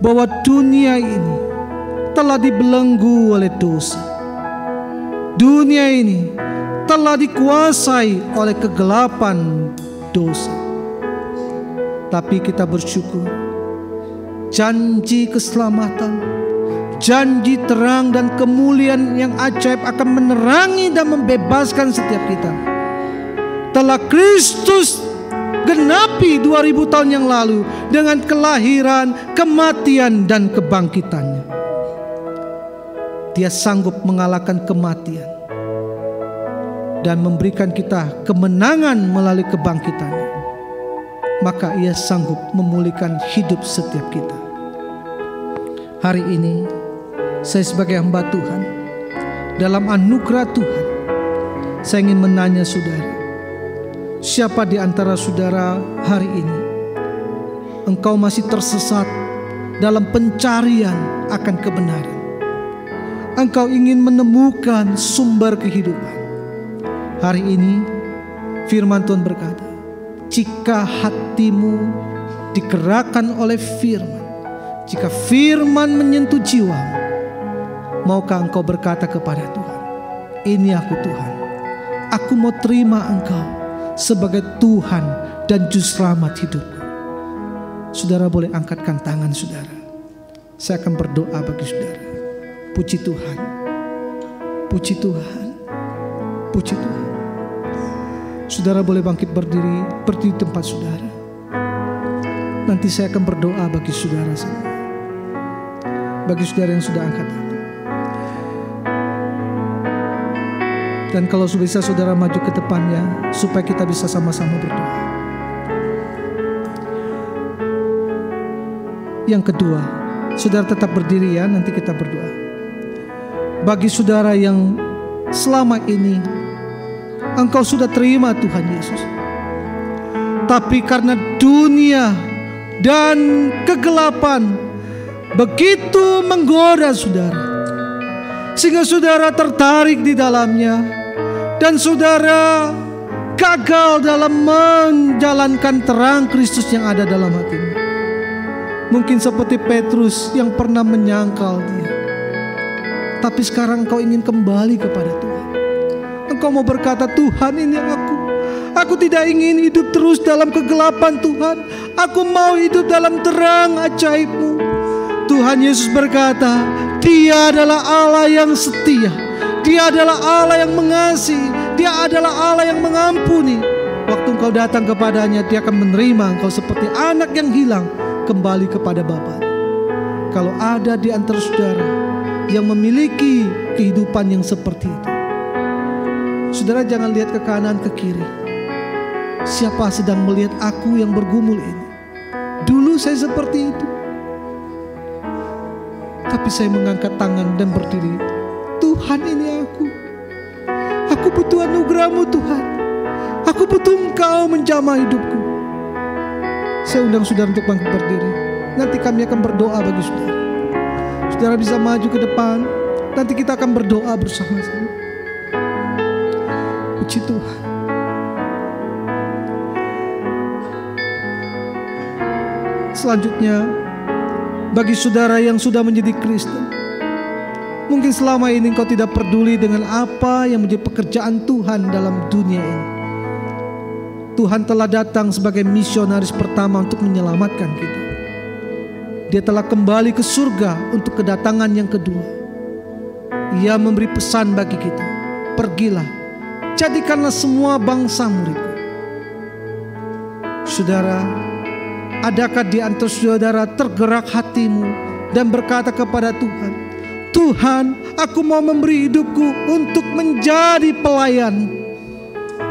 bahwa dunia ini telah dibelenggu oleh dosa. Dunia ini telah dikuasai oleh kegelapan dosa. Tapi kita bersyukur, janji keselamatan, janji terang dan kemuliaan yang ajaib akan menerangi dan membebaskan setiap kita telah Kristus genapi 2000 tahun yang lalu dengan kelahiran, kematian, dan kebangkitannya. Dia sanggup mengalahkan kematian dan memberikan kita kemenangan melalui kebangkitannya. Maka Ia sanggup memulihkan hidup setiap kita. Hari ini saya sebagai hamba Tuhan, dalam anugerah Tuhan, Saya ingin menanya saudara, siapa di antara saudara hari ini engkau masih tersesat dalam pencarian akan kebenaran? Engkau ingin menemukan sumber kehidupan. Hari ini firman Tuhan berkata, jika hatimu digerakkan oleh firman, jika firman menyentuh jiwamu, maukah engkau berkata kepada Tuhan, ini aku Tuhan, aku mau terima engkau sebagai Tuhan dan Juru Selamat hidupku. Saudara boleh angkatkan tangan saudara. Saya akan berdoa bagi saudara. Puji Tuhan, puji Tuhan, puji Tuhan. Saudara boleh bangkit berdiri tempat saudara. Nanti saya akan berdoa bagi saudara semua. Bagi saudara yang sudah angkat tangan. Dan kalau bisa saudara maju ke depannya supaya kita bisa sama-sama berdoa. Yang kedua, saudara tetap berdiri ya, nanti kita berdoa. Bagi saudara yang selama ini engkau sudah terima Tuhan Yesus, tapi karena dunia dan kegelapan begitu menggoda saudara, sehingga saudara tertarik di dalamnya, dan saudara gagal dalam menjalankan terang Kristus yang ada dalam hatimu. Mungkin seperti Petrus yang pernah menyangkal dia, tapi sekarang engkau ingin kembali kepada Tuhan. Engkau mau berkata, Tuhan ini aku tidak ingin hidup terus dalam kegelapan Tuhan, aku mau hidup dalam terang ajaib-Mu. Tuhan Yesus berkata, Dia adalah Allah yang setia, Dia adalah Allah yang mengasihi, Dia adalah Allah yang mengampuni. Waktu engkau datang kepadanya, Dia akan menerima engkau seperti anak yang hilang kembali kepada Bapa. Kalau ada di antara saudara yang memiliki kehidupan yang seperti itu, saudara jangan lihat ke kanan ke kiri. Siapa sedang melihat aku yang bergumul ini? Dulu saya seperti itu, tapi saya mengangkat tangan dan berdiri. Tuhan, ini aku butuh anugerah-Mu Tuhan. Aku butuh Engkau menjamah hidupku. Saya undang saudara untuk bangkit berdiri. Nanti kami akan berdoa bagi saudara. Saudara bisa maju ke depan. Nanti kita akan berdoa bersama-sama. Puji Tuhan. Selanjutnya, bagi saudara yang sudah menjadi Kristen, mungkin selama ini engkau tidak peduli dengan apa yang menjadi pekerjaan Tuhan dalam dunia ini. Tuhan telah datang sebagai misionaris pertama untuk menyelamatkan kita. Dia telah kembali ke surga untuk kedatangan yang kedua. Ia memberi pesan bagi kita, pergilah, jadikanlah semua bangsa muridku. Saudara, adakah di antara saudara tergerak hatimu dan berkata kepada Tuhan, Tuhan, aku mau memberi hidupku untuk menjadi pelayan,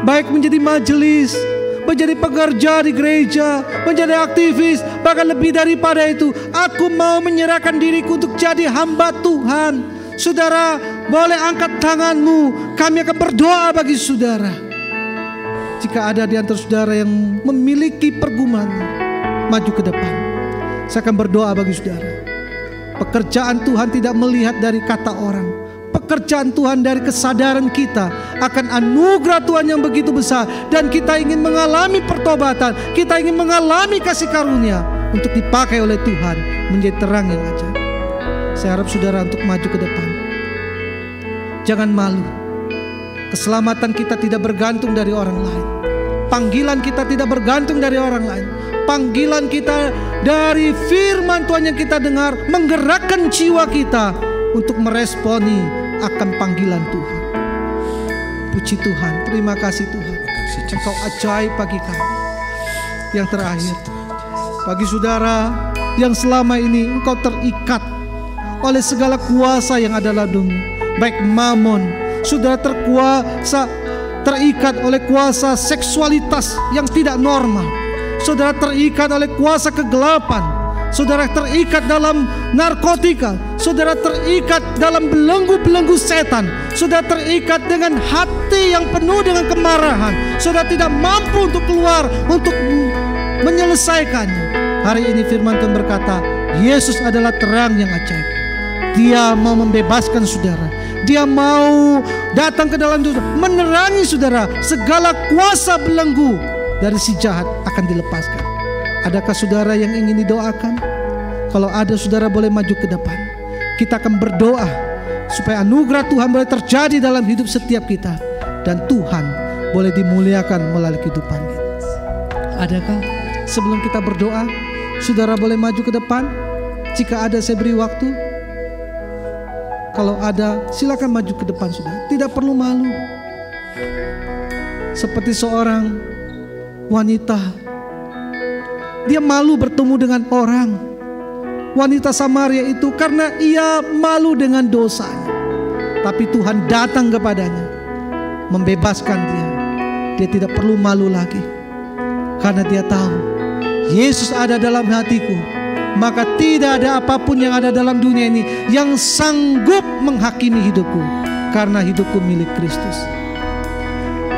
baik menjadi majelis, menjadi pekerja di gereja, menjadi aktivis, bahkan lebih daripada itu, aku mau menyerahkan diriku untuk jadi hamba Tuhan. Saudara boleh angkat tanganmu, kami akan berdoa bagi saudara. Jika ada di antara saudara yang memiliki pergumulan, maju ke depan. Saya akan berdoa bagi saudara. Pekerjaan Tuhan tidak melihat dari kata orang. Pekerjaan Tuhan dari kesadaran kita akan anugerah Tuhan yang begitu besar, dan kita ingin mengalami pertobatan, kita ingin mengalami kasih karunia untuk dipakai oleh Tuhan menjadi terang yang ajaib. Saya harap saudara untuk maju ke depan. Jangan malu. Keselamatan kita tidak bergantung dari orang lain. Panggilan kita tidak bergantung dari orang lain. Panggilan kita dari firman Tuhan yang kita dengar menggerakkan jiwa kita untuk meresponi akan panggilan Tuhan. Puji Tuhan, terima kasih Tuhan. Engkau ajaib bagi kami. Yang terakhir, bagi saudara yang selama ini engkau terikat oleh segala kuasa yang ada dalam dunia, baik mamon, saudara terikat oleh kuasa seksualitas yang tidak normal, saudara terikat oleh kuasa kegelapan, saudara terikat dalam narkotika, saudara terikat dalam belenggu-belenggu setan, saudara terikat dengan hati yang penuh dengan kemarahan, saudara tidak mampu untuk keluar, untuk menyelesaikannya. Hari ini firman Tuhan berkata, Yesus adalah terang yang ajaib. Dia mau membebaskan saudara. Dia mau datang ke dalam saudara, menerangi saudara. Segala kuasa belenggu dari si jahat akan dilepaskan. Adakah saudara yang ingin didoakan? Kalau ada, saudara boleh maju ke depan. Kita akan berdoa supaya anugerah Tuhan boleh terjadi dalam hidup setiap kita, dan Tuhan boleh dimuliakan melalui kehidupan kita. Adakah? Sebelum kita berdoa, saudara boleh maju ke depan. Jika ada, saya beri waktu. Kalau ada, silakan maju ke depan, saudara. Tidak perlu malu. Seperti seorang wanita, dia malu bertemu dengan orang. Wanita Samaria itu karena ia malu dengan dosanya. Tapi Tuhan datang kepadanya, membebaskan dia. Dia tidak perlu malu lagi, karena dia tahu Yesus ada dalam hatiku. Maka tidak ada apapun yang ada dalam dunia ini yang sanggup menghakimi hidupku, karena hidupku milik Kristus.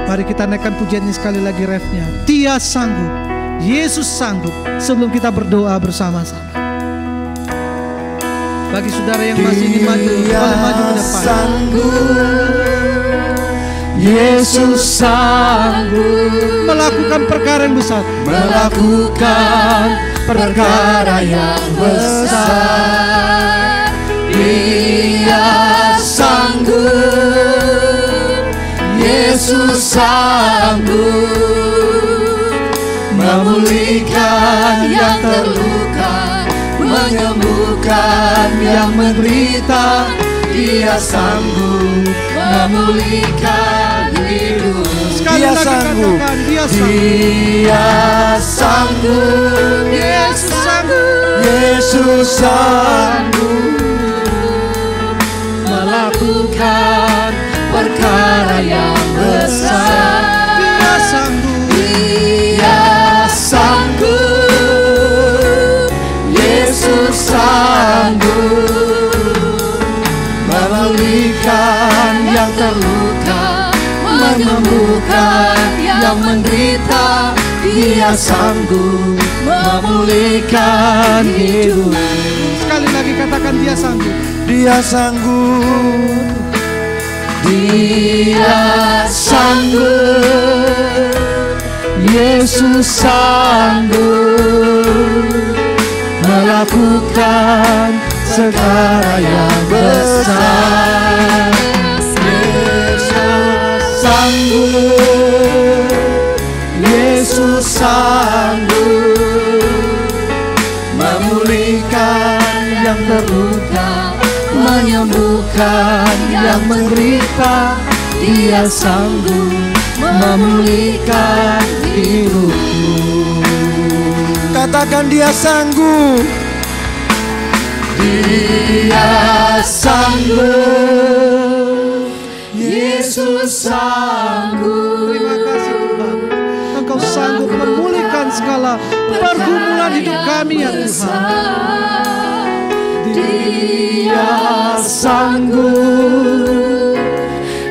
Mari kita naikkan pujian ini sekali lagi, refnya. Dia sanggup, Yesus sanggup. Sebelum kita berdoa bersama-sama, bagi saudara yang masih ingin maju, boleh maju ke depan. Yesus sanggup melakukan perkara yang besar, melakukan perkara yang besar. Dia sanggup, Yesus sanggup memulihkan yang terluka, menyembuhkan yang menderita. Dia sanggup memulihkan hidup. Dia sanggup, dia sanggup, Yesus sanggup, Yesus sanggup melakukan perkara yang besar. Dia sanggup, dia sanggup, Yesus sanggup memulihkan yang terluka, menyembuhkan yang menderita. Dia sanggup memulihkan hidup. Sekali lagi katakan, dia sanggup. Dia sanggup, dia sanggup, Yesus sanggup melakukan segala yang besar. Yesus sanggup, Yesus sanggup memulihkan yang terluka, menyembuhkan yang menderita. Dia sanggup memulihkan hidupku. Katakan, dia sanggup. Dia sanggup, Yesus sanggup. Terima kasih Tuhan, Engkau sanggup memulihkan segala pergumulan hidup kami, ya Tuhan. Dia sanggup,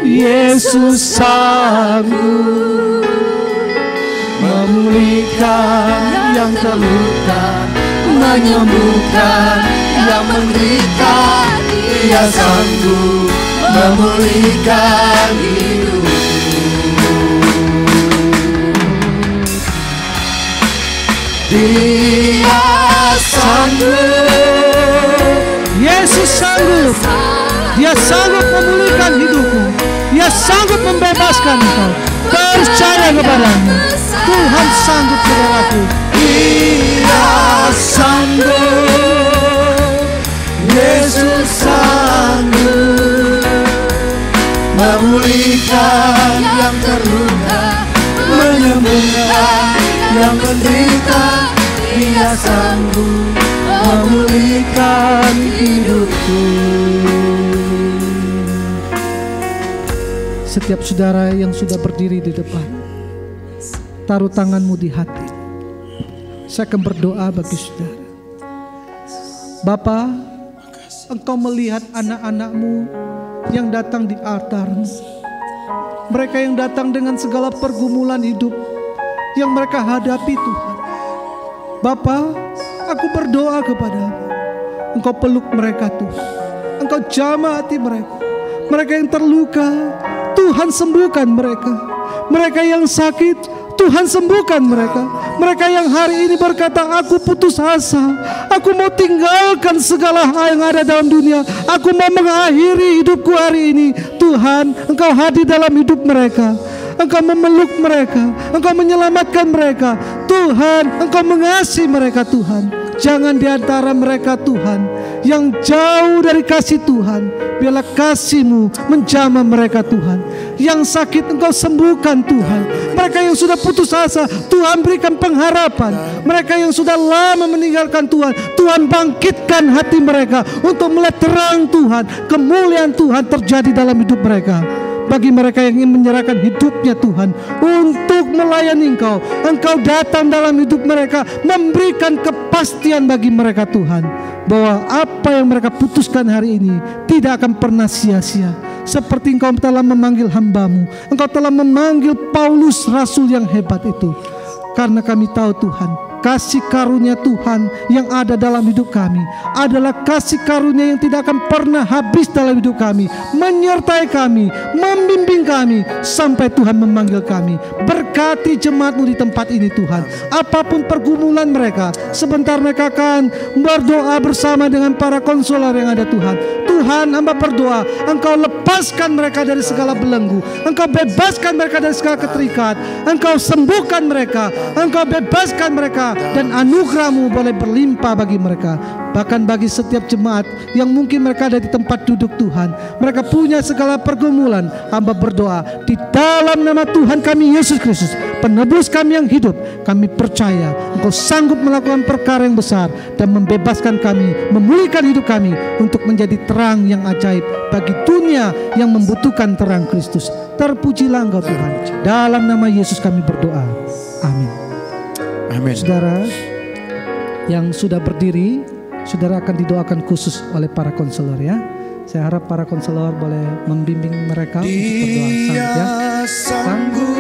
Yesus sanggup memulihkan yang terluka, menyembuhkan yang menderita. Dia sanggup memulihkan hidup. Dia sanggup, Yesus sanggup. Dia sanggup memulihkan hidupmu. Dia sanggup membebaskan engkau. Percaya kepadanya. Tuhan sanggup, saudaraku. Dia sanggup, Yesus sanggup memulihkan yang terluka, menyembuhkan yang menderita. Dia sanggup memulihkan hidupku. Setiap saudara yang sudah berdiri di depan, taruh tanganmu di hati. Saya akan berdoa bagi saudara. Bapa, Engkau melihat anak-anak-Mu yang datang di altar-Mu. Mereka yang datang dengan segala pergumulan hidup yang mereka hadapi Tuhan. Bapa, aku berdoa kepadamu. Engkau peluk mereka Tuhan. Engkau jamah hati mereka. Mereka yang terluka, Tuhan sembuhkan mereka. Mereka yang sakit, Tuhan sembuhkan mereka. Mereka yang hari ini berkata, aku putus asa, aku mau tinggalkan segala hal yang ada dalam dunia, aku mau mengakhiri hidupku hari ini. Tuhan, Engkau hadir dalam hidup mereka. Engkau memeluk mereka, Engkau menyelamatkan mereka. Tuhan, Engkau mengasihi mereka Tuhan. Jangan di antara mereka Tuhan yang jauh dari kasih Tuhan, biarlah kasih-Mu menjamah mereka Tuhan. Yang sakit Engkau sembuhkan Tuhan. Mereka yang sudah putus asa, Tuhan berikan pengharapan. Mereka yang sudah lama meninggalkan Tuhan, Tuhan bangkitkan hati mereka untuk melihat terang Tuhan, kemuliaan Tuhan terjadi dalam hidup mereka. Bagi mereka yang ingin menyerahkan hidupnya Tuhan untuk melayani Engkau, Engkau datang dalam hidup mereka, memberikan kepastian bagi mereka Tuhan, bahwa apa yang mereka putuskan hari ini tidak akan pernah sia-sia. Seperti Engkau telah memanggil hamba-Mu, Engkau telah memanggil Paulus rasul yang hebat itu. Karena kami tahu Tuhan, kasih karunia Tuhan yang ada dalam hidup kami adalah kasih karunia yang tidak akan pernah habis dalam hidup kami, menyertai kami, membimbing kami sampai Tuhan memanggil kami. Berkati jemaat-Mu di tempat ini Tuhan. Apapun pergumulan mereka, sebentar mereka akan berdoa bersama dengan para konselor yang ada Tuhan. Tuhan, hamba berdoa, Engkau lepaskan mereka dari segala belenggu, Engkau bebaskan mereka dari segala keterikat, Engkau sembuhkan mereka, Engkau bebaskan mereka, dan anugerah-Mu boleh berlimpah bagi mereka. Bahkan bagi setiap jemaat yang mungkin mereka ada di tempat duduk Tuhan, mereka punya segala pergumulan, hamba berdoa di dalam nama Tuhan kami Yesus Kristus, penebus kami yang hidup, kami percaya Engkau sanggup melakukan perkara yang besar dan membebaskan kami, memulihkan hidup kami untuk menjadi terang yang ajaib bagi dunia yang membutuhkan terang Kristus. Terpujilah Engkau Tuhan. Dalam nama Yesus kami berdoa. Amin. Amin. Saudara yang sudah berdiri, saudara akan didoakan khusus oleh para konselor ya. Saya harap para konselor boleh membimbing mereka untuk berdoa. Dia sanggup,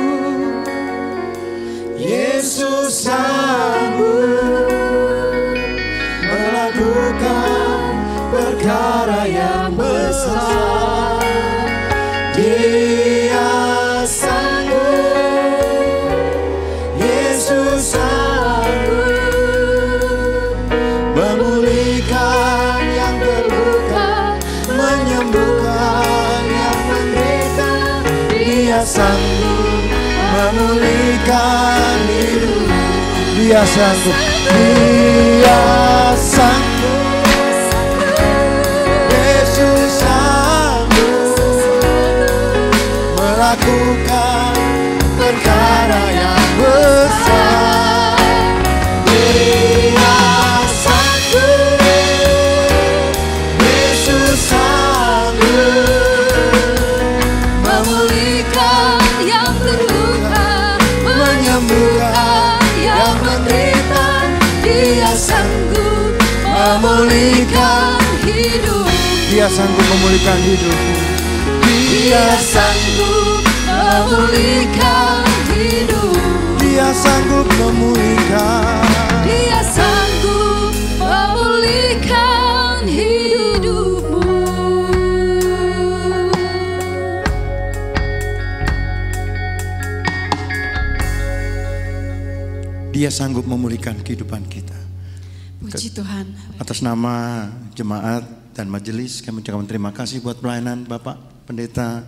Yesus sanggup melakukan perkara yang besar. Dia sanggup, Yesus sanggup memulihkan yang terluka, menyembuhkan yang menderita. Dia sanggup memulihkan hidup. Dia sanggup, Dia sanggup, Yesus sanggup melakukan perkara yang besar. Dia sanggup, Yesus sanggup memulihkan yang terluka, menyembuhkan yang menderita. Dia sanggup memulihkan hidup. Dia sanggup memulihkan hidup. Dia sanggup memulihkan hidup. Dia sanggup memulihkan. Dia sanggup memulihkan hidupmu. Dia sanggup memulihkan kehidupan kita. Puji Tuhan. Atas nama jemaat dan majelis, kami ucapkan terima kasih buat pelayanan Bapak Pendeta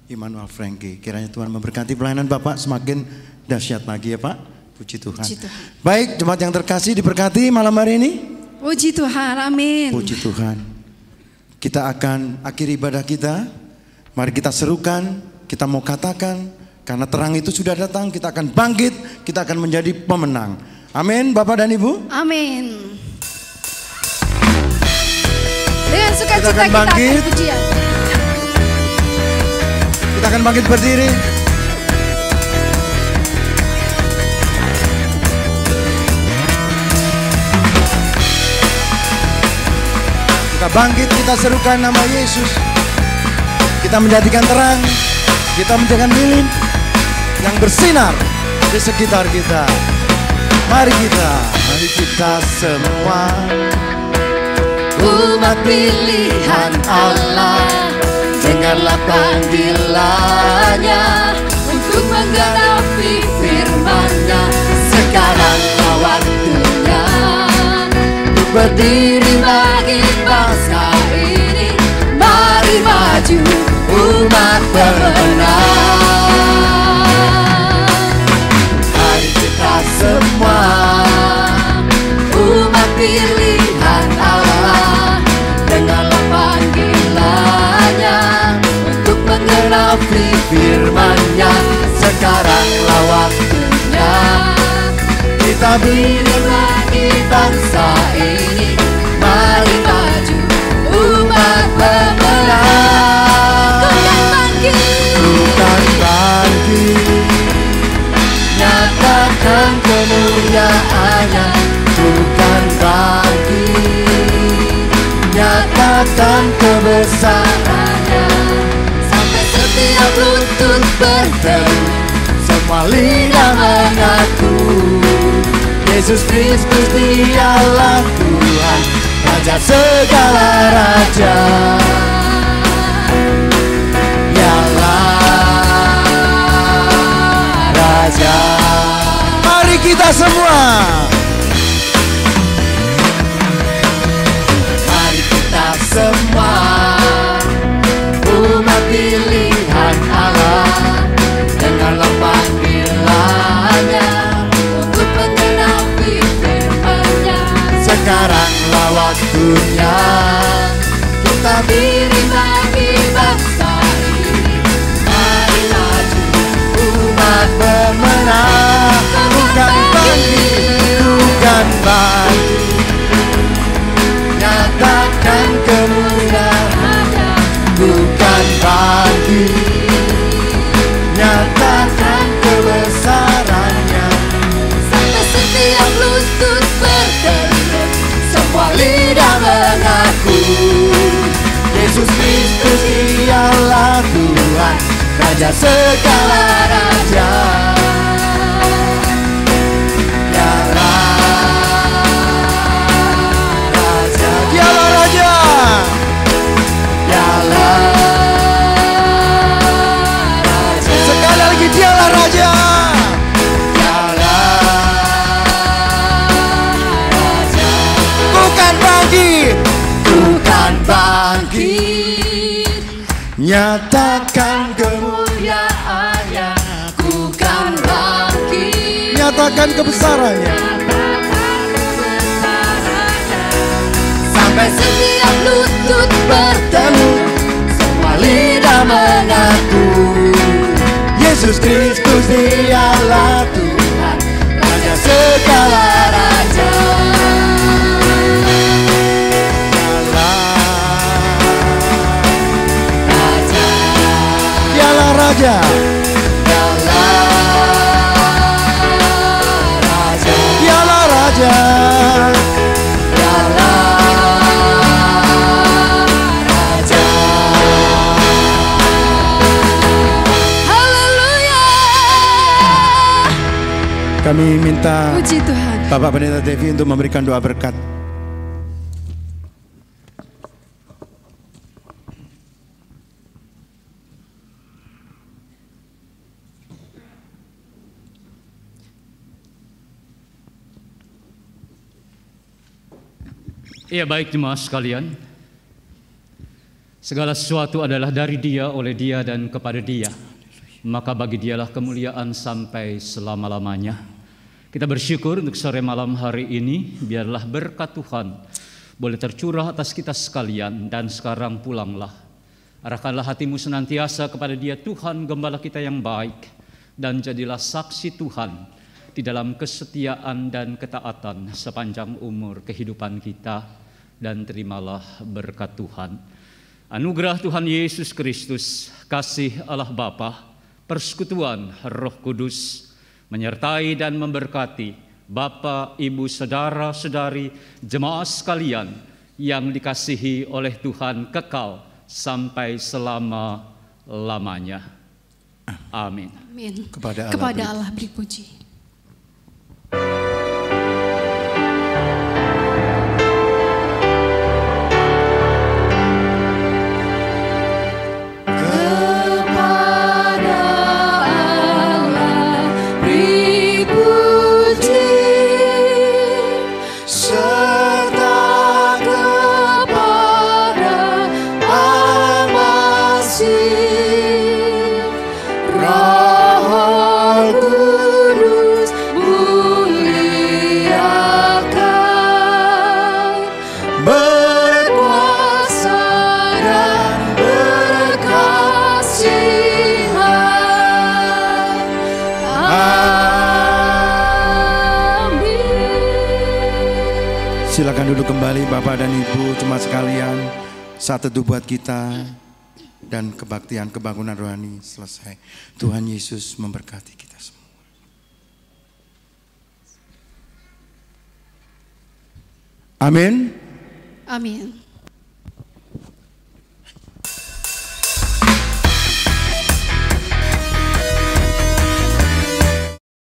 Immanuel Franky. Kiranya Tuhan memberkati pelayanan Bapak semakin dahsyat lagi ya Pak. Puji Tuhan. Puji Tuhan. Baik, jemaat yang terkasih diberkati malam hari ini. Puji Tuhan, amin. Puji Tuhan. Kita akan akhiri ibadah kita. Mari kita serukan, kita mau katakan, karena terang itu sudah datang, kita akan bangkit, kita akan menjadi pemenang. Amin, Bapak dan Ibu. Amin. Dengan sukacita Kita akan bangkit. pujian. Kita akan bangkit berdiri. bangkit, kita serukan nama Yesus. Kita menjadikan terang, kita menjadikan lilin yang bersinar di sekitar kita. Mari kita semua umat pilihan Allah, dengarlah panggilannya untuk menggenapi firman-Nya. Sekaranglah waktunya untuk berdiri bagi bangsa ini. Mari maju umat pemenang. Mari kita semua umat pilihan Allah, dengarlah panggilannya untuk menggenapi firman-Nya. Sekaranglah waktunya kita berdiri bagi bangsa ini. Mari maju umat pemenang. Bukan bangkit, nyatakan kemuliaan-Nya. Bukan bangkit, nyatakan kebesaran-Nya. Sampai setiap lutut berteru, semua lidah mengaku Yesus Kristus Dialah Tuhan, Raja segala raja. Dialah Raja. Mari kita semua. Mari kita semua umat pilihan Allah, dengarlah panggilannya untuk menggenapi firman-Nya. Sekaranglah waktunya kita berdiri bagi bangsa ini. Mari maju umat pemenang. Bukan bangkit, bukan bangkit, nyatakan kemuliaan-Nya. Bukan bangkit, nyatakan kebesaran-Nya. Sampai setiap lutut berteru, semua lidah mengaku Yesus Kristus Dialah Tuhan, Raja segala raja. Dialah Raja. Sekali lagi, Dialah Raja. Bukan bangkit, Bukan bangkit, nyatakan kemuliaan-Nya. Bukan bangkit, nyatakan kebesaran-Nya. sampai setiap lutut bertemu, semua lidah mengaku Yesus Kristus Dialah Tuhan, Raja segala raja. Dialah Raja. Dialah Raja. Kami minta Puji Tuhan. Bapak Pendeta Devi untuk memberikan doa berkat. Ya, baik jemaah sekalian. Segala sesuatu adalah dari Dia, oleh Dia, dan kepada Dia. Maka bagi Dialah kemuliaan sampai selama-lamanya. Kita bersyukur untuk sore malam hari ini. Biarlah berkat Tuhan boleh tercurah atas kita sekalian. Dan sekarang pulanglah. Arahkanlah hatimu senantiasa kepada Dia, Tuhan Gembala kita yang baik. Dan jadilah saksi Tuhan di dalam kesetiaan dan ketaatan sepanjang umur kehidupan kita. Dan terimalah berkat Tuhan. Anugerah Tuhan Yesus Kristus, kasih Allah Bapa, persekutuan Roh Kudus, menyertai dan memberkati Bapak, Ibu, Saudara-saudari, jemaah sekalian yang dikasihi oleh Tuhan kekal sampai selama-lamanya. Amin. Amin. Kepada Allah beri puji. Silakan duduk kembali Bapak dan Ibu jemaat sekalian. Saat teduh buat kita dan kebaktian kebangunan rohani selesai. Tuhan Yesus memberkati kita semua. Amin. Amin.